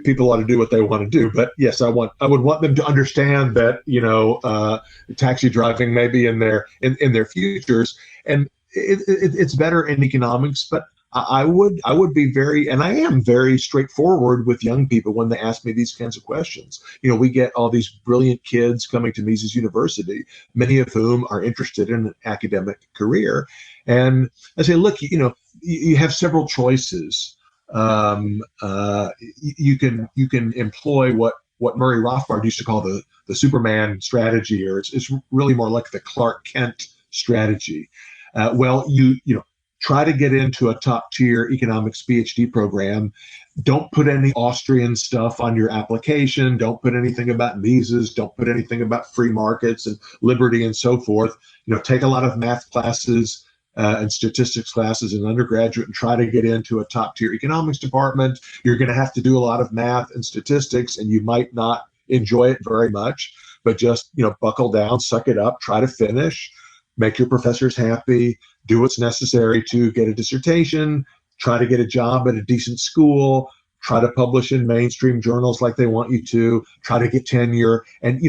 people ought to do what they want to do, but yes, I would want them to understand that taxi driving may be in their futures, and it's better in economics, but I would be very, and I am very straightforward with young people when they ask me these kinds of questions. We get all these brilliant kids coming to Mises University, many of whom are interested in an academic career, and I say, look, you have several choices. You can employ what Murray Rothbard used to call the Superman strategy, or it's really more like the Clark Kent strategy. Well, you try to get into a top tier economics PhD program. Don't put any Austrian stuff on your application. Don't put anything about Mises. Don't put anything about free markets and liberty and so forth. Take a lot of math classes and statistics classes in undergraduate and try to get into a top tier economics department. You're going to have to do a lot of math and statistics, and you might not enjoy it very much, but just buckle down, suck it up, try to finish, make your professors happy, do what's necessary to get a dissertation, try to get a job at a decent school, try to publish in mainstream journals like they want you to, try to get tenure, and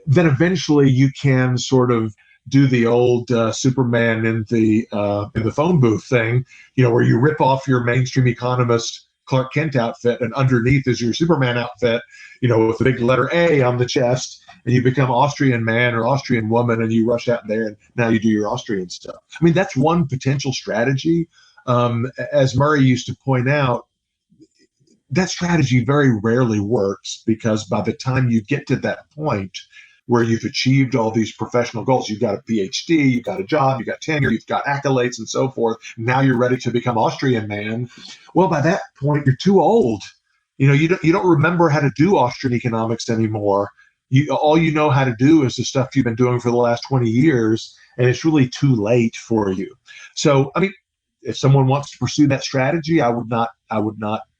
then eventually you can sort of do the old Superman in the phone booth thing, where you rip off your mainstream economist Clark Kent outfit, and underneath is your Superman outfit, with the big letter A on the chest, and you become Austrian man or Austrian woman, and you rush out there, and now you do your Austrian stuff. I mean, that's one potential strategy. As Murray used to point out, that strategy very rarely works, because by the time you get to that point where you've achieved all these professional goals, you've got a PhD, you've got a job, you've got tenure, you've got accolades and so forth, now you're ready to become Austrian man. Well, by that point, you're too old. You don't remember how to do Austrian economics anymore. All you know how to do is the stuff you've been doing for the last 20 years, and it's really too late for you. So, I mean, if someone wants to pursue that strategy, I would not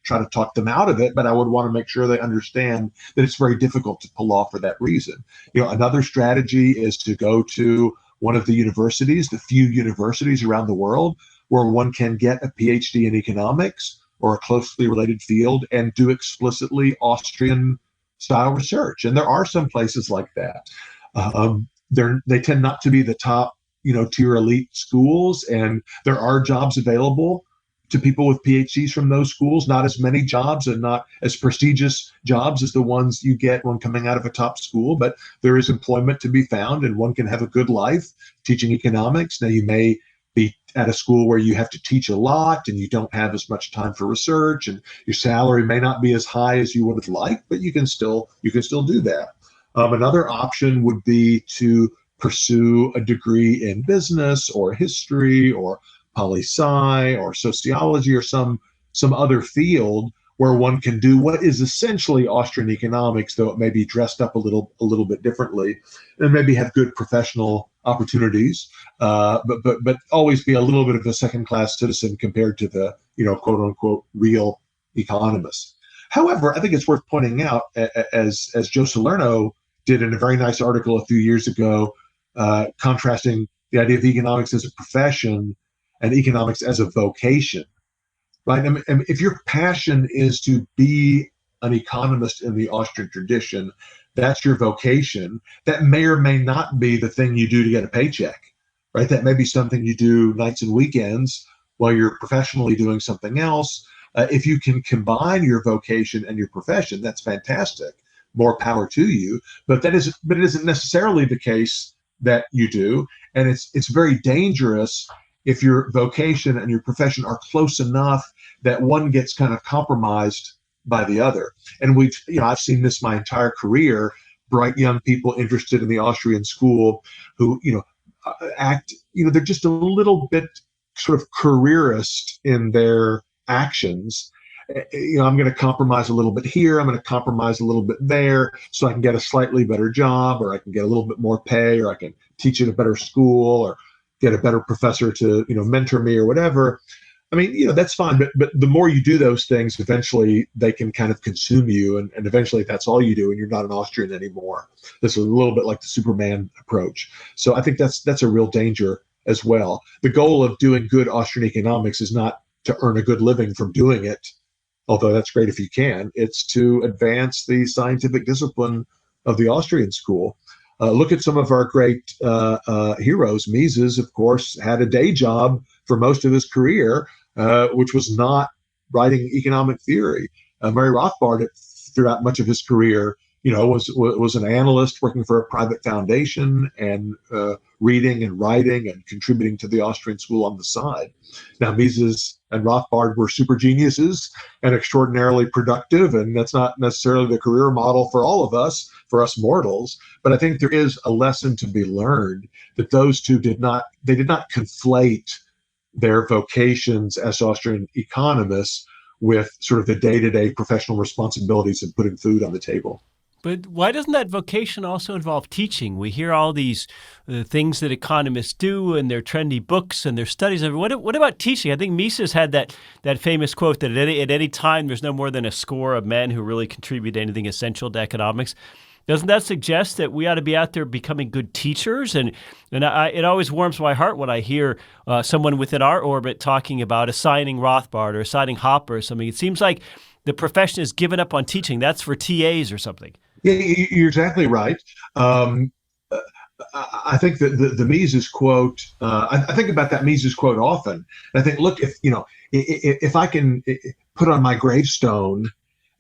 try to talk them out of it, but I would want to make sure they understand that it's very difficult to pull off for that reason. Another strategy is to go to one of the universities, the few universities around the world where one can get a PhD in economics or a closely related field and do explicitly Austrian style research. And there are some places like that. They tend not to be the top, tier elite schools, and there are jobs available to people with PhDs from those schools. Not as many jobs and not as prestigious jobs as the ones you get when coming out of a top school, but there is employment to be found, and one can have a good life teaching economics. Now, you may be at a school where you have to teach a lot and you don't have as much time for research, and your salary may not be as high as you would have liked, but you can still do that. Another option would be to pursue a degree in business or history or poli-sci or sociology or some other field where one can do what is essentially Austrian economics, though it may be dressed up a little bit differently, and maybe have good professional opportunities, but always be a little bit of a second-class citizen compared to the quote unquote real economists. However, I think it's worth pointing out, as Joe Salerno did in a very nice article a few years ago, contrasting the idea of economics as a profession and economics as a vocation, right? I mean, if your passion is to be an economist in the Austrian tradition, that's your vocation. That may or may not be the thing you do to get a paycheck, right? That may be something you do nights and weekends while you're professionally doing something else. If you can combine your vocation and your profession, that's fantastic. More power to you. But it isn't necessarily the case that you do, and it's very dangerous if your vocation and your profession are close enough that one gets kind of compromised by the other. And I've seen this my entire career, bright young people interested in the Austrian school who, act, they're just a little bit sort of careerist in their actions. I'm going to compromise a little bit here. I'm going to compromise a little bit there so I can get a slightly better job, or I can get a little bit more pay, or I can teach at a better school, or get a better professor to, mentor me or whatever. I mean, that's fine, but the more you do those things, eventually they can kind of consume you, and eventually that's all you do, and you're not an Austrian anymore. This is a little bit like the Superman approach. So I think that's a real danger as well. The goal of doing good Austrian economics is not to earn a good living from doing it, although that's great if you can. It's to advance the scientific discipline of the Austrian school. Look at some of our great heroes. Mises, of course, had a day job for most of his career, which was not writing economic theory. Murray Rothbard, throughout much of his career, was an analyst working for a private foundation and reading and writing and contributing to the Austrian school on the side. Now, Mises and Rothbard were super geniuses and extraordinarily productive, and that's not necessarily the career model for all of us, for us mortals. But I think there is a lesson to be learned that those two did not conflate their vocations as Austrian economists with sort of the day-to-day professional responsibilities of putting food on the table. But why doesn't that vocation also involve teaching? We hear all these things that economists do and their trendy books and their studies. What about teaching? I think Mises had that famous quote that at any time there's no more than a score of men who really contribute anything essential to economics. Doesn't that suggest that we ought to be out there becoming good teachers? And it always warms my heart when I hear someone within our orbit talking about assigning Rothbard or assigning Hopper or something. It seems like the profession has given up on teaching. That's for TAs or something. Yeah, you're exactly right. I think that the Mises quote, I think about that Mises quote often. And I think, look, if I can put on my gravestone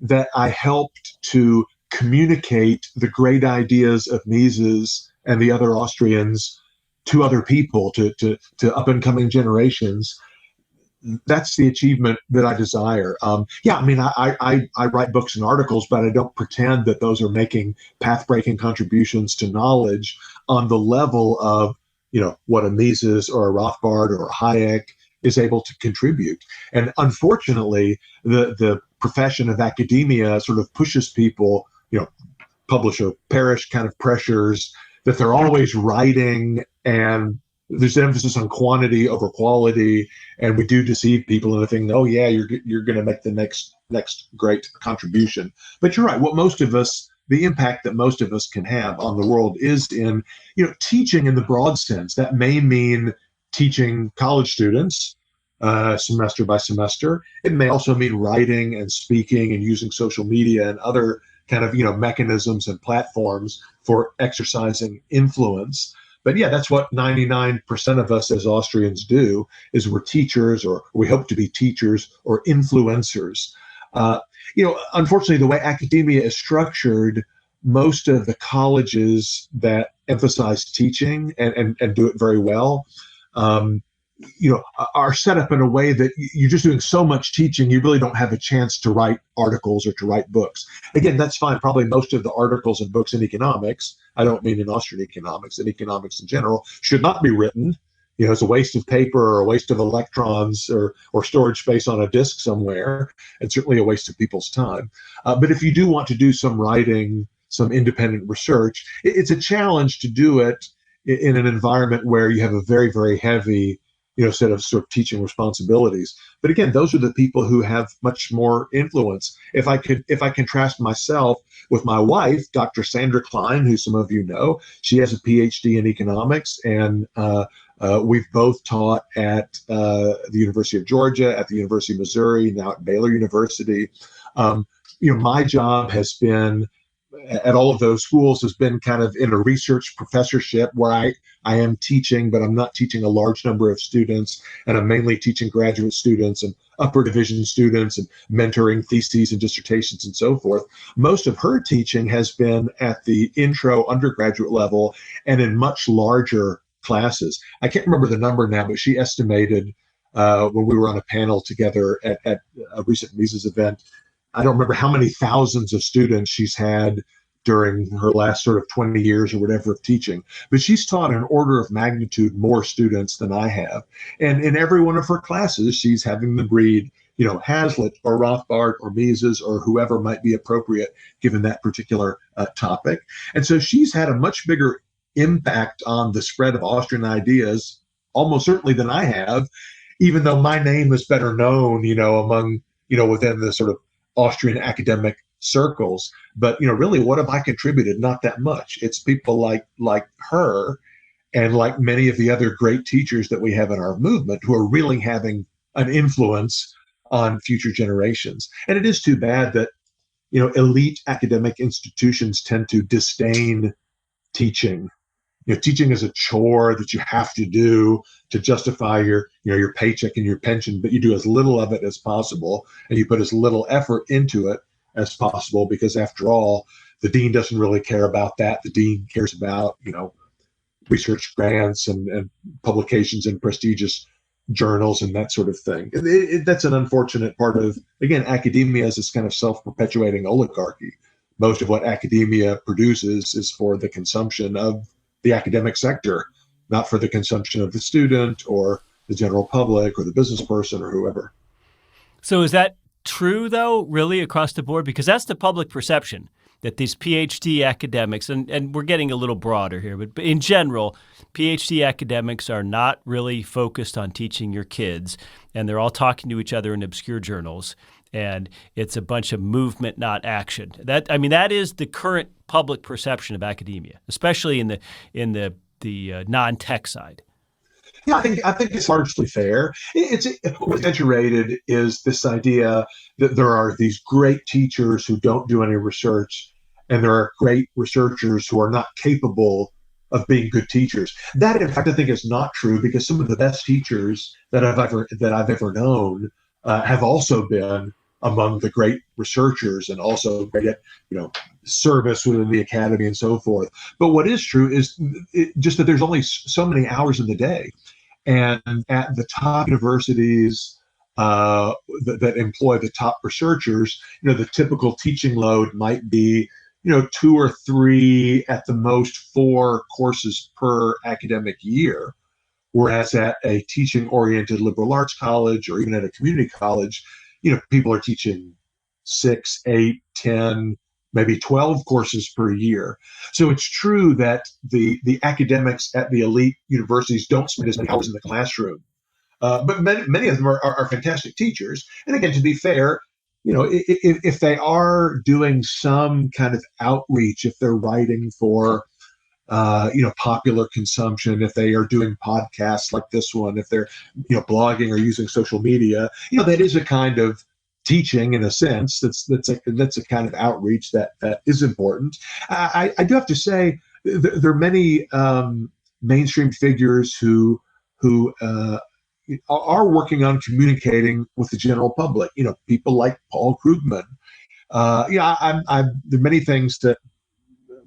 that I helped to communicate the great ideas of Mises and the other Austrians to other people, to up and coming generations, that's the achievement that I desire. I mean, I write books and articles, but I don't pretend that those are making path-breaking contributions to knowledge on the level of, what a Mises or a Rothbard or a Hayek is able to contribute. And unfortunately, the profession of academia sort of pushes people, publish or perish kind of pressures that they're always writing, and there's an emphasis on quantity over quality, and we do deceive people into thinking, oh yeah, you're going to make the next great contribution. But you're right. The impact that most of us can have on the world is in, teaching in the broad sense. That may mean teaching college students semester by semester. It may also mean writing and speaking and using social media and other kind of mechanisms and platforms for exercising influence. But yeah, that's what 99% of us as Austrians do, is we're teachers, or we hope to be teachers or influencers. Unfortunately, the way academia is structured, most of the colleges that emphasize teaching and do it very well, are set up in a way that you're just doing so much teaching, you really don't have a chance to write articles or to write books. Again, that's fine. Probably most of the articles and books in economics, I don't mean in Austrian economics, in economics in general, should not be written. It's a waste of paper or a waste of electrons or storage space on a disk somewhere, and certainly a waste of people's time. But if you do want to do some writing, some independent research, it's a challenge to do it in an environment where you have a very, very heavy set of sort of teaching responsibilities. But again, those are the people who have much more influence. If I contrast myself with my wife, Dr. Sandra Klein, who some of you know, she has a PhD in economics, and we've both taught at the University of Georgia, at the University of Missouri, now at Baylor University. My job has been at all of those schools has been kind of in a research professorship where I am teaching, but I'm not teaching a large number of students, and I'm mainly teaching graduate students and upper division students and mentoring theses and dissertations and so forth. Most of her teaching has been at the intro undergraduate level and in much larger classes. I can't remember the number now, but she estimated when we were on a panel together at a recent Mises event, I don't remember how many thousands of students she's had during her last sort of 20 years or whatever of teaching, but she's taught an order of magnitude more students than I have. And in every one of her classes, she's having them read, Hazlitt or Rothbard or Mises or whoever might be appropriate given that particular topic. And so she's had a much bigger impact on the spread of Austrian ideas, almost certainly, than I have. even though my name is better known, among, within the sort of Austrian academic circles. But, really, what have I contributed? Not that much. It's people like her and like many of the other great teachers that we have in our movement who are really having an influence on future generations. And it is too bad that, elite academic institutions tend to disdain teaching. Teaching is a chore that you have to do to justify your paycheck and your pension, but you do as little of it as possible, and you put as little effort into it as possible, because after all, the dean doesn't really care about that. The dean cares about, research grants and publications in prestigious journals and that sort of thing. That's an unfortunate part of, again, academia as this kind of self-perpetuating oligarchy. Most of what academia produces is for the consumption of the academic sector, not for the consumption of the student or the general public or the business person or whoever. So is that true, though, really across the board? Because that's the public perception, that these PhD academics, and we're getting a little broader here, but in general, PhD academics are not really focused on teaching your kids, and they're all talking to each other in obscure journals, and it's a bunch of movement, not action. That is the current public perception of academia, especially in the non-tech side. Yeah, I think it's largely fair. What's exaggerated is this idea that there are these great teachers who don't do any research, and there are great researchers who are not capable of being good teachers. That, in fact, I think is not true, because some of the best teachers that I've ever known have also been among the great researchers and also great at service within the academy and so forth. But what is true is just that there's only so many hours in the day. And at the top universities that employ the top researchers, the typical teaching load might be, 2 or 3, at the most 4 courses per academic year. Whereas at a teaching-oriented liberal arts college or even at a community college, people are teaching 6, 8, 10, maybe 12 courses per year. So it's true that the academics at the elite universities don't spend as many hours in the classroom. But many of them are fantastic teachers. And again, to be fair, if they are doing some kind of outreach, if they're writing for popular consumption, if they are doing podcasts like this one, if they're, blogging or using social media, that is a kind of teaching in a sense. That's a kind of outreach that is important. I do have to say there are many mainstream figures who are working on communicating with the general public. People like Paul Krugman. There are many things that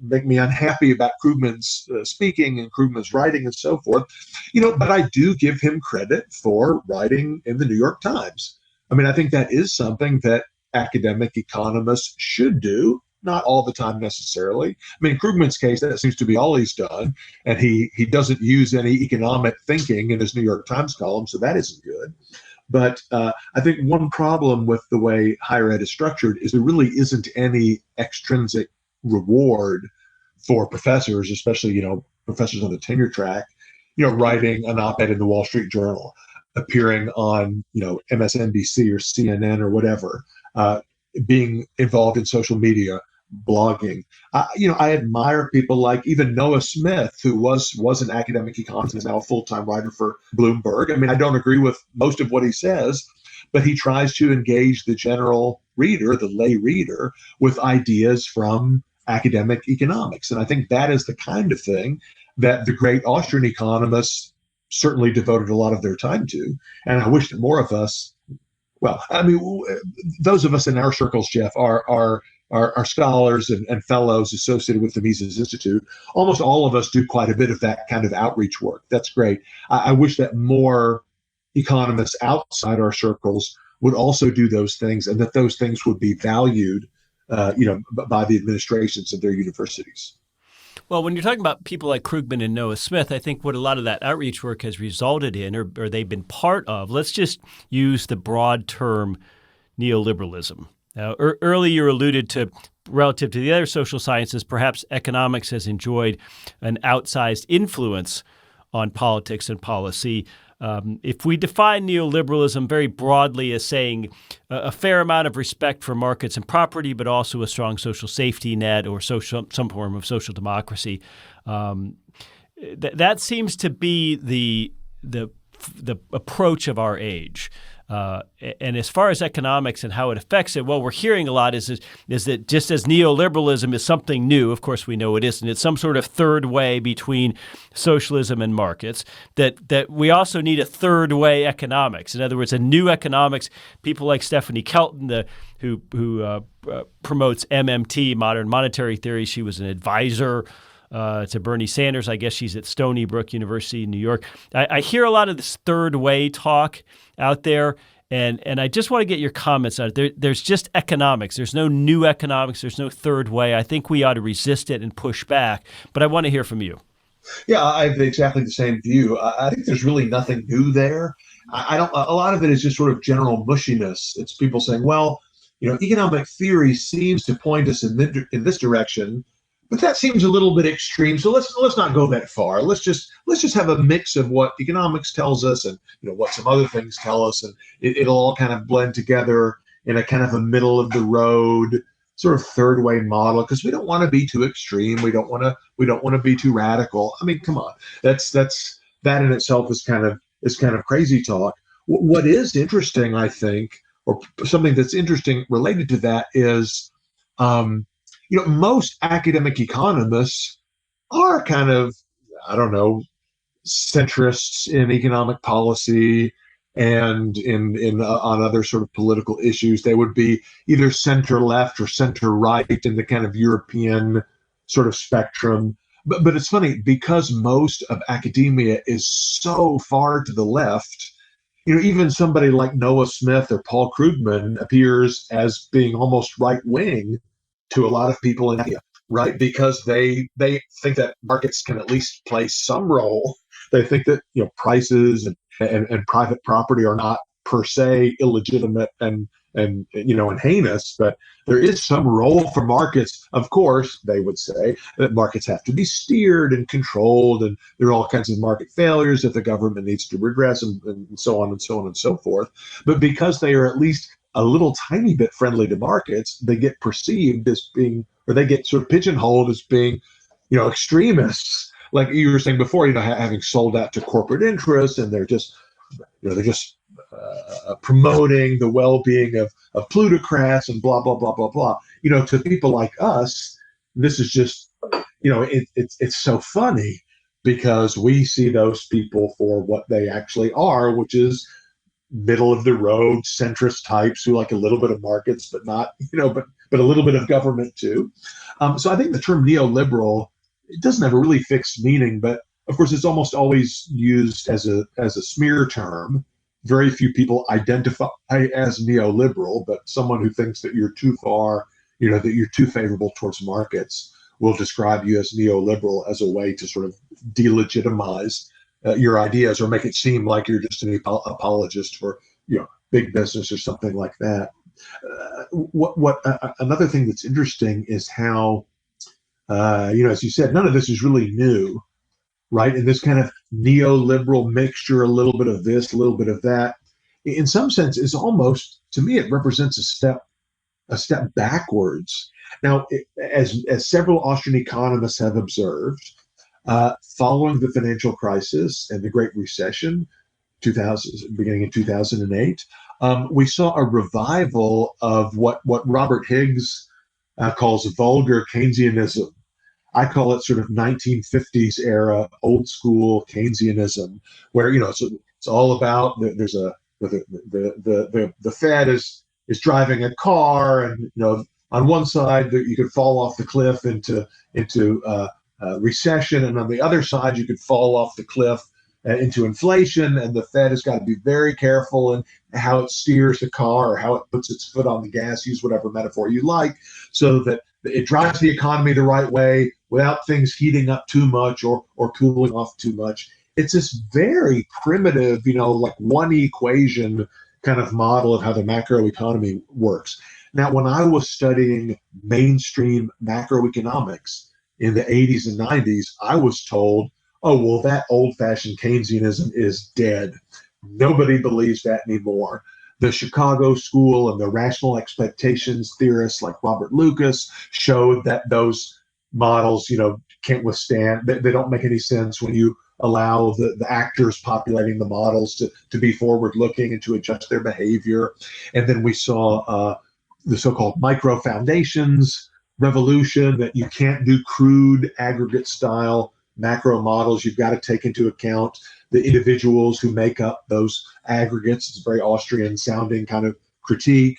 make me unhappy about Krugman's speaking and Krugman's writing and so forth, but I do give him credit for writing in the New York Times. I think that is something that academic economists should do, not all the time necessarily. In Krugman's case, that seems to be all he's done, and he doesn't use any economic thinking in his New York Times column, so that isn't good. But I think one problem with the way higher ed is structured is there really isn't any extrinsic reward for professors, especially, professors on the tenure track, writing an op-ed in the Wall Street Journal, appearing on, MSNBC or CNN or whatever, being involved in social media, blogging. I admire people like even Noah Smith, who was an academic economist and is now a full-time writer for Bloomberg. I don't agree with most of what he says, but he tries to engage the general reader, the lay reader, with ideas from academic economics. And I think that is the kind of thing that the great Austrian economists certainly devoted a lot of their time to. And I wish that more of us, those of us in our circles, Jeff, are scholars and fellows associated with the Mises Institute. Almost all of us do quite a bit of that kind of outreach work. That's great. I wish that more economists outside our circles would also do those things, and that those things would be valued by the administrations of their universities. Well, when you're talking about people like Krugman and Noah Smith, I think what a lot of that outreach work has resulted in, or they've been part of, let's just use the broad term neoliberalism. Now, earlier you alluded to, relative to the other social sciences, perhaps economics has enjoyed an outsized influence on politics and policy. If we define neoliberalism very broadly as saying a fair amount of respect for markets and property, but also a strong social safety net or some form of social democracy, that seems to be the approach of our age. And as far as economics and how it affects it, what we're hearing a lot is that just as neoliberalism is something new, of course we know it isn't, it's some sort of third way between socialism and markets, that we also need a third way economics. In other words, a new economics. People like Stephanie Kelton, who promotes MMT, modern monetary theory, she was an advisor to Bernie Sanders. I guess she's at Stony Brook University in New York. I hear a lot of this third way talk out there, and I just want to get your comments on it. There's just economics. There's no new economics. There's no third way. I think we ought to resist it and push back, but I want to hear from you. Yeah, I have exactly the same view. I think there's really nothing new there. I don't. A lot of it is just sort of general mushiness. It's people saying, well, economic theory seems to point us in this direction, but that seems a little bit extreme. So let's not go that far. Let's just have a mix of what economics tells us and what some other things tell us, and it'll all kind of blend together in a kind of a middle of the road sort of third way model, because we don't want to be too extreme. We don't want to be too radical. I mean, come on. That in itself is kind of crazy talk. What is interesting, I think, or something that's interesting related to that is, most academic economists are kind of, I don't know, centrists in economic policy and in on other sort of political issues. They would be either center left or center right in the kind of European sort of spectrum. But it's funny, because most of academia is so far to the left, even somebody like Noah Smith or Paul Krugman appears as being almost right wing to a lot of people in India, right? Because they think that markets can at least play some role. They think that prices and private property are not per se illegitimate and heinous, but there is some role for markets. Of course, they would say that markets have to be steered and controlled, and there are all kinds of market failures that the government needs to redress, and so on and so on and so forth. But because they are at least a little tiny bit friendly to markets, they get perceived as being, or they get sort of pigeonholed as being, extremists. Like you were saying before, having sold out to corporate interests, and they're just promoting the well-being of plutocrats and blah blah blah blah blah. To people like us, this is just, it's so funny, because we see those people for what they actually are, which is middle of the road centrist types who like a little bit of markets, but not, but a little bit of government too. So I think the term neoliberal, it doesn't have a really fixed meaning, but of course it's almost always used as a smear term. Very few people identify as neoliberal, but someone who thinks that you're too far, that you're too favorable towards markets, will describe you as neoliberal as a way to sort of delegitimize your ideas, or make it seem like you're just an apologist for big business or something like that. Another thing that's interesting is how as you said, none of this is really new, right? And this kind of neoliberal mixture, a little bit of this, a little bit of that, in some sense, is almost, to me, it represents a step backwards. Now, as several Austrian economists have observed, following the financial crisis and the Great Recession, beginning in 2008, we saw a revival of what Robert Higgs calls vulgar Keynesianism. I call it sort of 1950s era old school Keynesianism, where it's all about the Fed is driving a car, and on one side you could fall off the cliff into recession, and on the other side you could fall off the cliff into inflation, and the Fed has got to be very careful in how it steers the car, or how it puts its foot on the gas, use whatever metaphor you like, so that it drives the economy the right way without things heating up too much or cooling off too much. It's this very primitive, like one equation kind of model of how the macroeconomy works. Now, when I was studying mainstream macroeconomics in the 80s and 90s, I was told, oh, well, that old-fashioned Keynesianism is dead. Nobody believes that anymore. The Chicago School and the rational expectations theorists like Robert Lucas showed that those models, can't withstand, they don't make any sense when you allow the actors populating the models to be forward looking and to adjust their behavior. And then we saw the so-called micro foundations revolution, that you can't do crude aggregate style macro models. You've got to take into account the individuals who make up those aggregates. It's a very Austrian sounding kind of critique.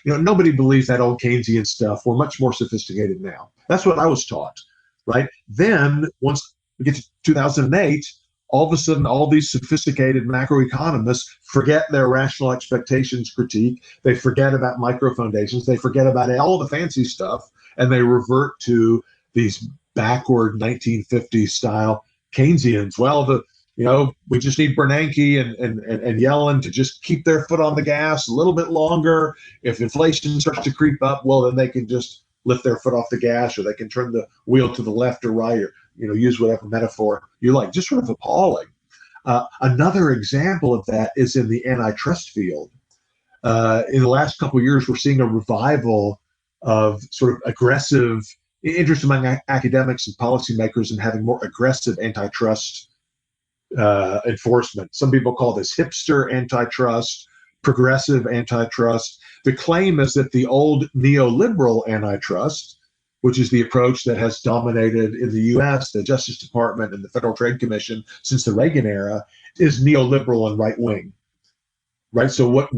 Nobody believes that old Keynesian stuff. We're much more sophisticated now. That's what I was taught, right? Then once we get to 2008, all of a sudden, all these sophisticated macroeconomists forget their rational expectations critique. They forget about micro foundations. They forget about all the fancy stuff, and they revert to these backward 1950s style Keynesians. Well, we just need Bernanke and Yellen to just keep their foot on the gas a little bit longer. If inflation starts to creep up, well, then they can just lift their foot off the gas, or they can turn the wheel to the left or right, or use whatever metaphor you like. Just sort of appalling. Another example of that is in the antitrust field. In the last couple of years, we're seeing a revival of sort of aggressive interest among academics and policymakers in having more aggressive antitrust enforcement. Some people call this hipster antitrust, progressive antitrust. The claim is that the old neoliberal antitrust, which is the approach that has dominated in the U.S., the Justice Department and the Federal Trade Commission since the Reagan era, is neoliberal and right wing. Right. So what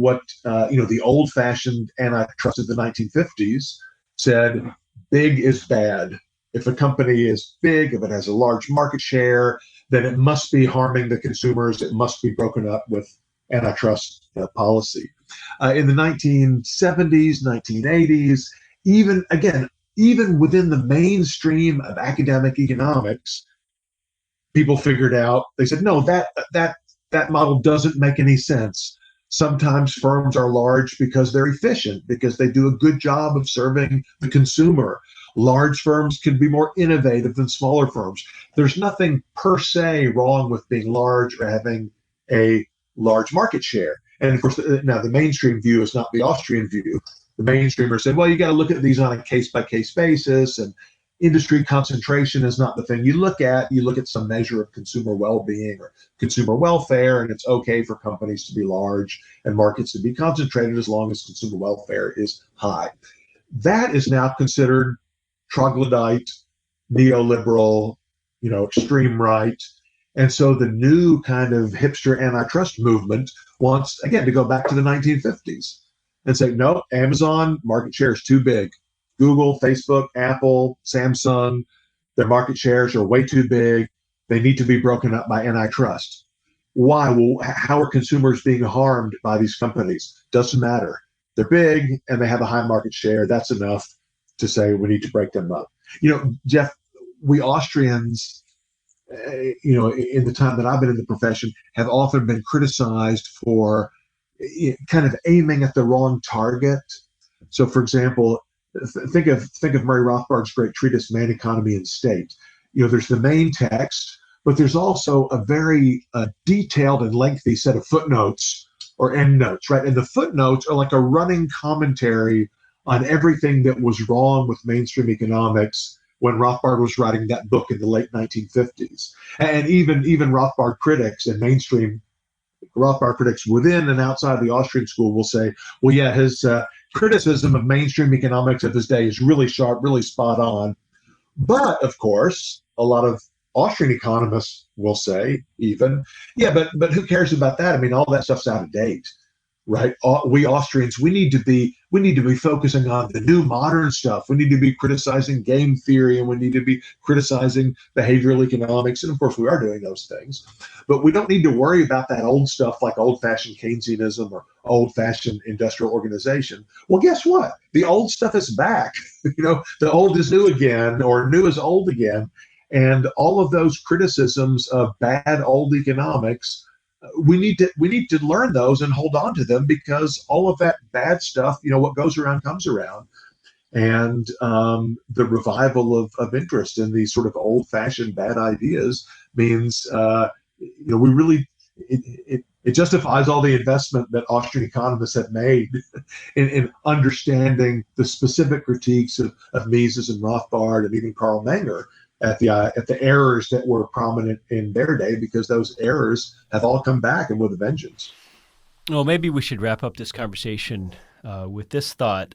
the old-fashioned antitrust of the 1950s said, big is bad. If a company is big, if it has a large market share, then it must be harming the consumers. It must be broken up with antitrust policy. In the 1970s, 1980s, even within the mainstream of academic economics, people figured out. They said, no, that model doesn't make any sense. Sometimes firms are large because they're efficient, because they do a good job of serving the consumer. Large firms can be more innovative than smaller firms. There's nothing per se wrong with being large or having a large market share. And of course, now the mainstream view is not the Austrian view. The mainstreamers said, well, you got to look at these on a case-by-case basis, and industry concentration is not the thing you look at. You look at some measure of consumer well-being or consumer welfare, and it's okay for companies to be large and markets to be concentrated as long as consumer welfare is high. That is now considered troglodyte, neoliberal, extreme right. And so the new kind of hipster antitrust movement wants, again, to go back to the 1950s and say, no, Amazon market share is too big. Google, Facebook, Apple, Samsung, their market shares are way too big. They need to be broken up by antitrust. Why? Well, how are consumers being harmed by these companies? Doesn't matter. They're big and they have a high market share. That's enough to say we need to break them up. Jeff, we Austrians, in the time that I've been in the profession, have often been criticized for kind of aiming at the wrong target. So, for example, think of Murray Rothbard's great treatise, Man, Economy, and State. There's the main text, but there's also a very detailed and lengthy set of footnotes or endnotes, right? And the footnotes are like a running commentary on everything that was wrong with mainstream economics when Rothbard was writing that book in the late 1950s. And even Rothbard critics and mainstream Rothbard critics within and outside the Austrian school will say, well, yeah, his criticism of mainstream economics of his day is really sharp, really spot on. But of course, a lot of Austrian economists will say even, yeah, but who cares about that? I mean, all that stuff's out of date, right? We Austrians, we need to be focusing on the new modern stuff. We need to be criticizing game theory, and we need to be criticizing behavioral economics. And of course, we are doing those things, but we don't need to worry about that old stuff like old-fashioned Keynesianism or old-fashioned industrial organization. Well, guess what? The old stuff is back. The old is new again, or new is old again. And all of those criticisms of bad old economics, we need to learn those and hold on to them, because all of that bad stuff, what goes around comes around. And the revival of interest in these sort of old-fashioned bad ideas means we really it justifies all the investment that Austrian economists have made in understanding the specific critiques of Mises and Rothbard and even Karl Menger at the errors that were prominent in their day, because those errors have all come back and with a vengeance. Well, maybe we should wrap up this conversation with this thought.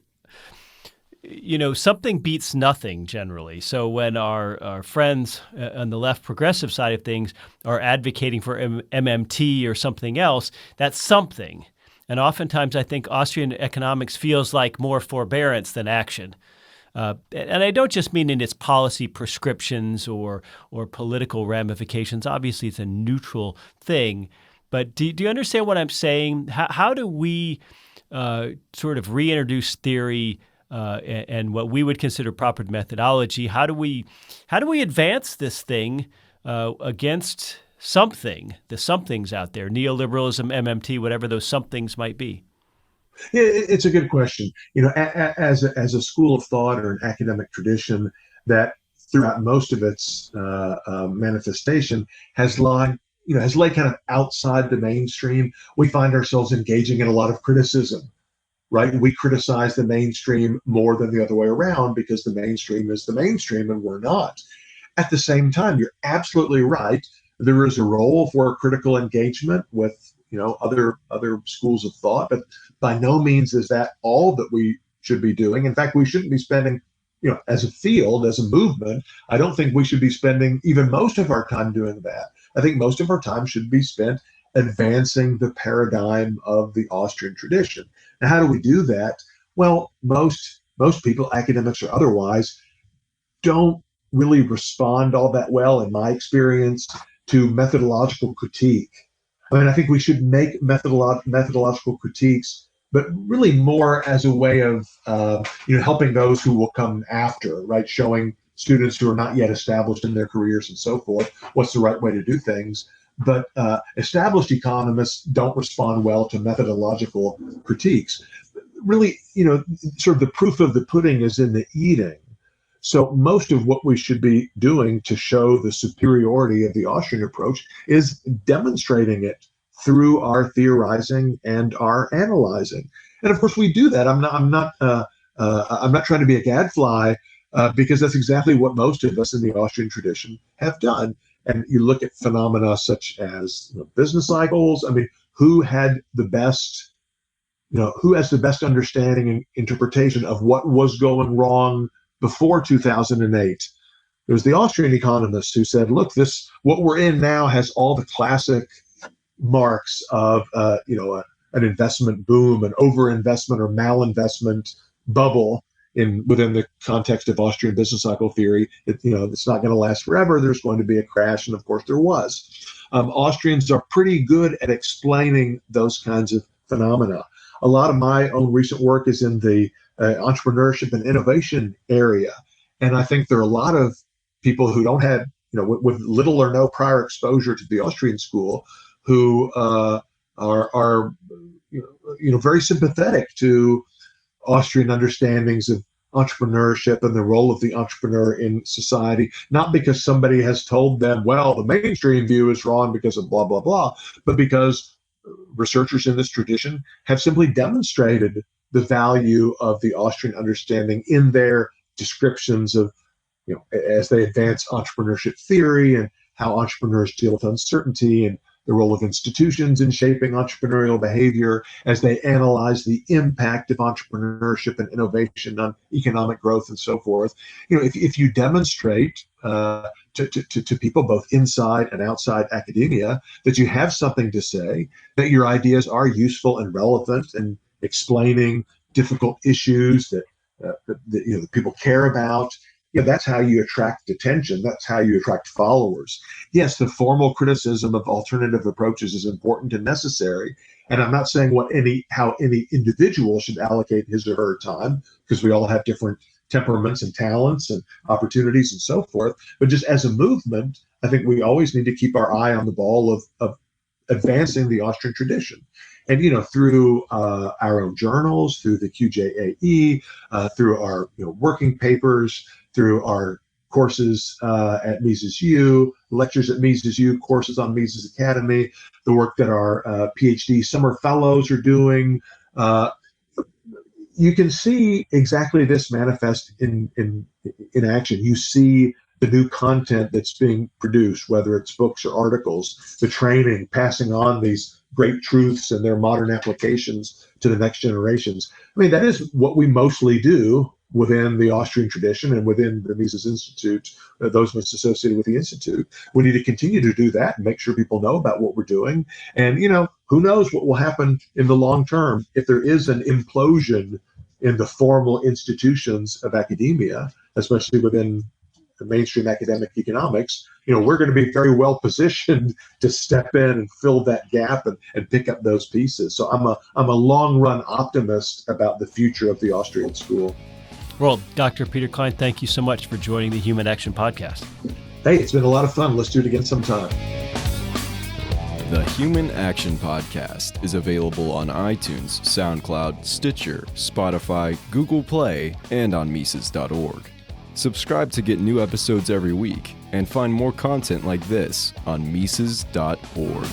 Something beats nothing generally. So when our friends on the left progressive side of things are advocating for MMT or something else, that's something. And oftentimes I think Austrian economics feels like more forbearance than action. And I don't just mean in its policy prescriptions or political ramifications. Obviously, it's a neutral thing. But do you understand what I'm saying? How do we sort of reintroduce theory and what we would consider proper methodology? How do we advance this thing against something, the somethings out there, neoliberalism, MMT, whatever those somethings might be? It's a good question. As a school of thought or an academic tradition that throughout most of its manifestation has lay kind of outside the mainstream, we find ourselves engaging in a lot of criticism, right? We criticize the mainstream more than the other way around because the mainstream is the mainstream and we're not. At the same time, you're absolutely right. There is a role for critical engagement with other schools of thought, but by no means is that all that we should be doing. In fact, we shouldn't be spending, as a field, as a movement, I don't think we should be spending even most of our time doing that. I think most of our time should be spent advancing the paradigm of the Austrian tradition. Now, how do we do that? Well, most people, academics or otherwise, don't really respond all that well, in my experience, to methodological critique. I mean, I think we should make methodological critiques, but really more as a way of helping those who will come after, right? Showing students who are not yet established in their careers and so forth what's the right way to do things. But established economists don't respond well to methodological critiques. Really, sort of the proof of the pudding is in the eating. So most of what we should be doing to show the superiority of the Austrian approach is demonstrating it through our theorizing and our analyzing. And of course, we do that. I'm not trying to be a gadfly because that's exactly what most of us in the Austrian tradition have done. And you look at phenomena such as business cycles. I mean, who has the best understanding and interpretation of what was going wrong before 2008? It was the Austrian economists who said, look, what we're in now has all the classic marks of an investment boom, an overinvestment or malinvestment bubble within the context of Austrian business cycle theory. It's not going to last forever. There's going to be a crash, and of course there was. Austrians are pretty good at explaining those kinds of phenomena. A lot of my own recent work is in the entrepreneurship and innovation area, and I think there are a lot of people who don't have, with little or no prior exposure to the Austrian school, who are very sympathetic to Austrian understandings of entrepreneurship and the role of the entrepreneur in society, not because somebody has told them, well, the mainstream view is wrong because of blah, blah, blah, but because researchers in this tradition have simply demonstrated the value of the Austrian understanding in their descriptions of, as they advance entrepreneurship theory and how entrepreneurs deal with uncertainty and the role of institutions in shaping entrepreneurial behavior, as they analyze the impact of entrepreneurship and innovation on economic growth and so forth. If you demonstrate to people both inside and outside academia that you have something to say, that your ideas are useful and relevant and explaining difficult issues that people care about, that's how you attract attention. That's how you attract followers. Yes, the formal criticism of alternative approaches is important and necessary. And I'm not saying how any individual should allocate his or her time, because we all have different temperaments and talents and opportunities and so forth. But just as a movement, I think we always need to keep our eye on the ball of advancing the Austrian tradition. And, through our own journals, through the QJAE, through our working papers, through our courses at Mises U, lectures at Mises U, courses on Mises Academy, the work that our PhD summer fellows are doing. You can see exactly this manifest in action. You see the new content that's being produced, whether it's books or articles, the training, passing on these great truths and their modern applications to the next generations. I mean, that is what we mostly do within the Austrian tradition and within the Mises Institute, those most associated with the Institute. We need to continue to do that and make sure people know about what we're doing. And, who knows what will happen in the long term if there is an implosion in the formal institutions of academia, especially within the mainstream academic economics. We're going to be very well positioned to step in and fill that gap and pick up those pieces. So I'm a long run optimist about the future of the Austrian school. Well, Dr. Peter Klein, thank you so much for joining the Human Action Podcast. Hey, it's been a lot of fun. Let's do it again sometime. The Human Action Podcast is available on iTunes, SoundCloud, Stitcher, Spotify, Google Play, and on Mises.org. Subscribe to get new episodes every week and find more content like this on Mises.org.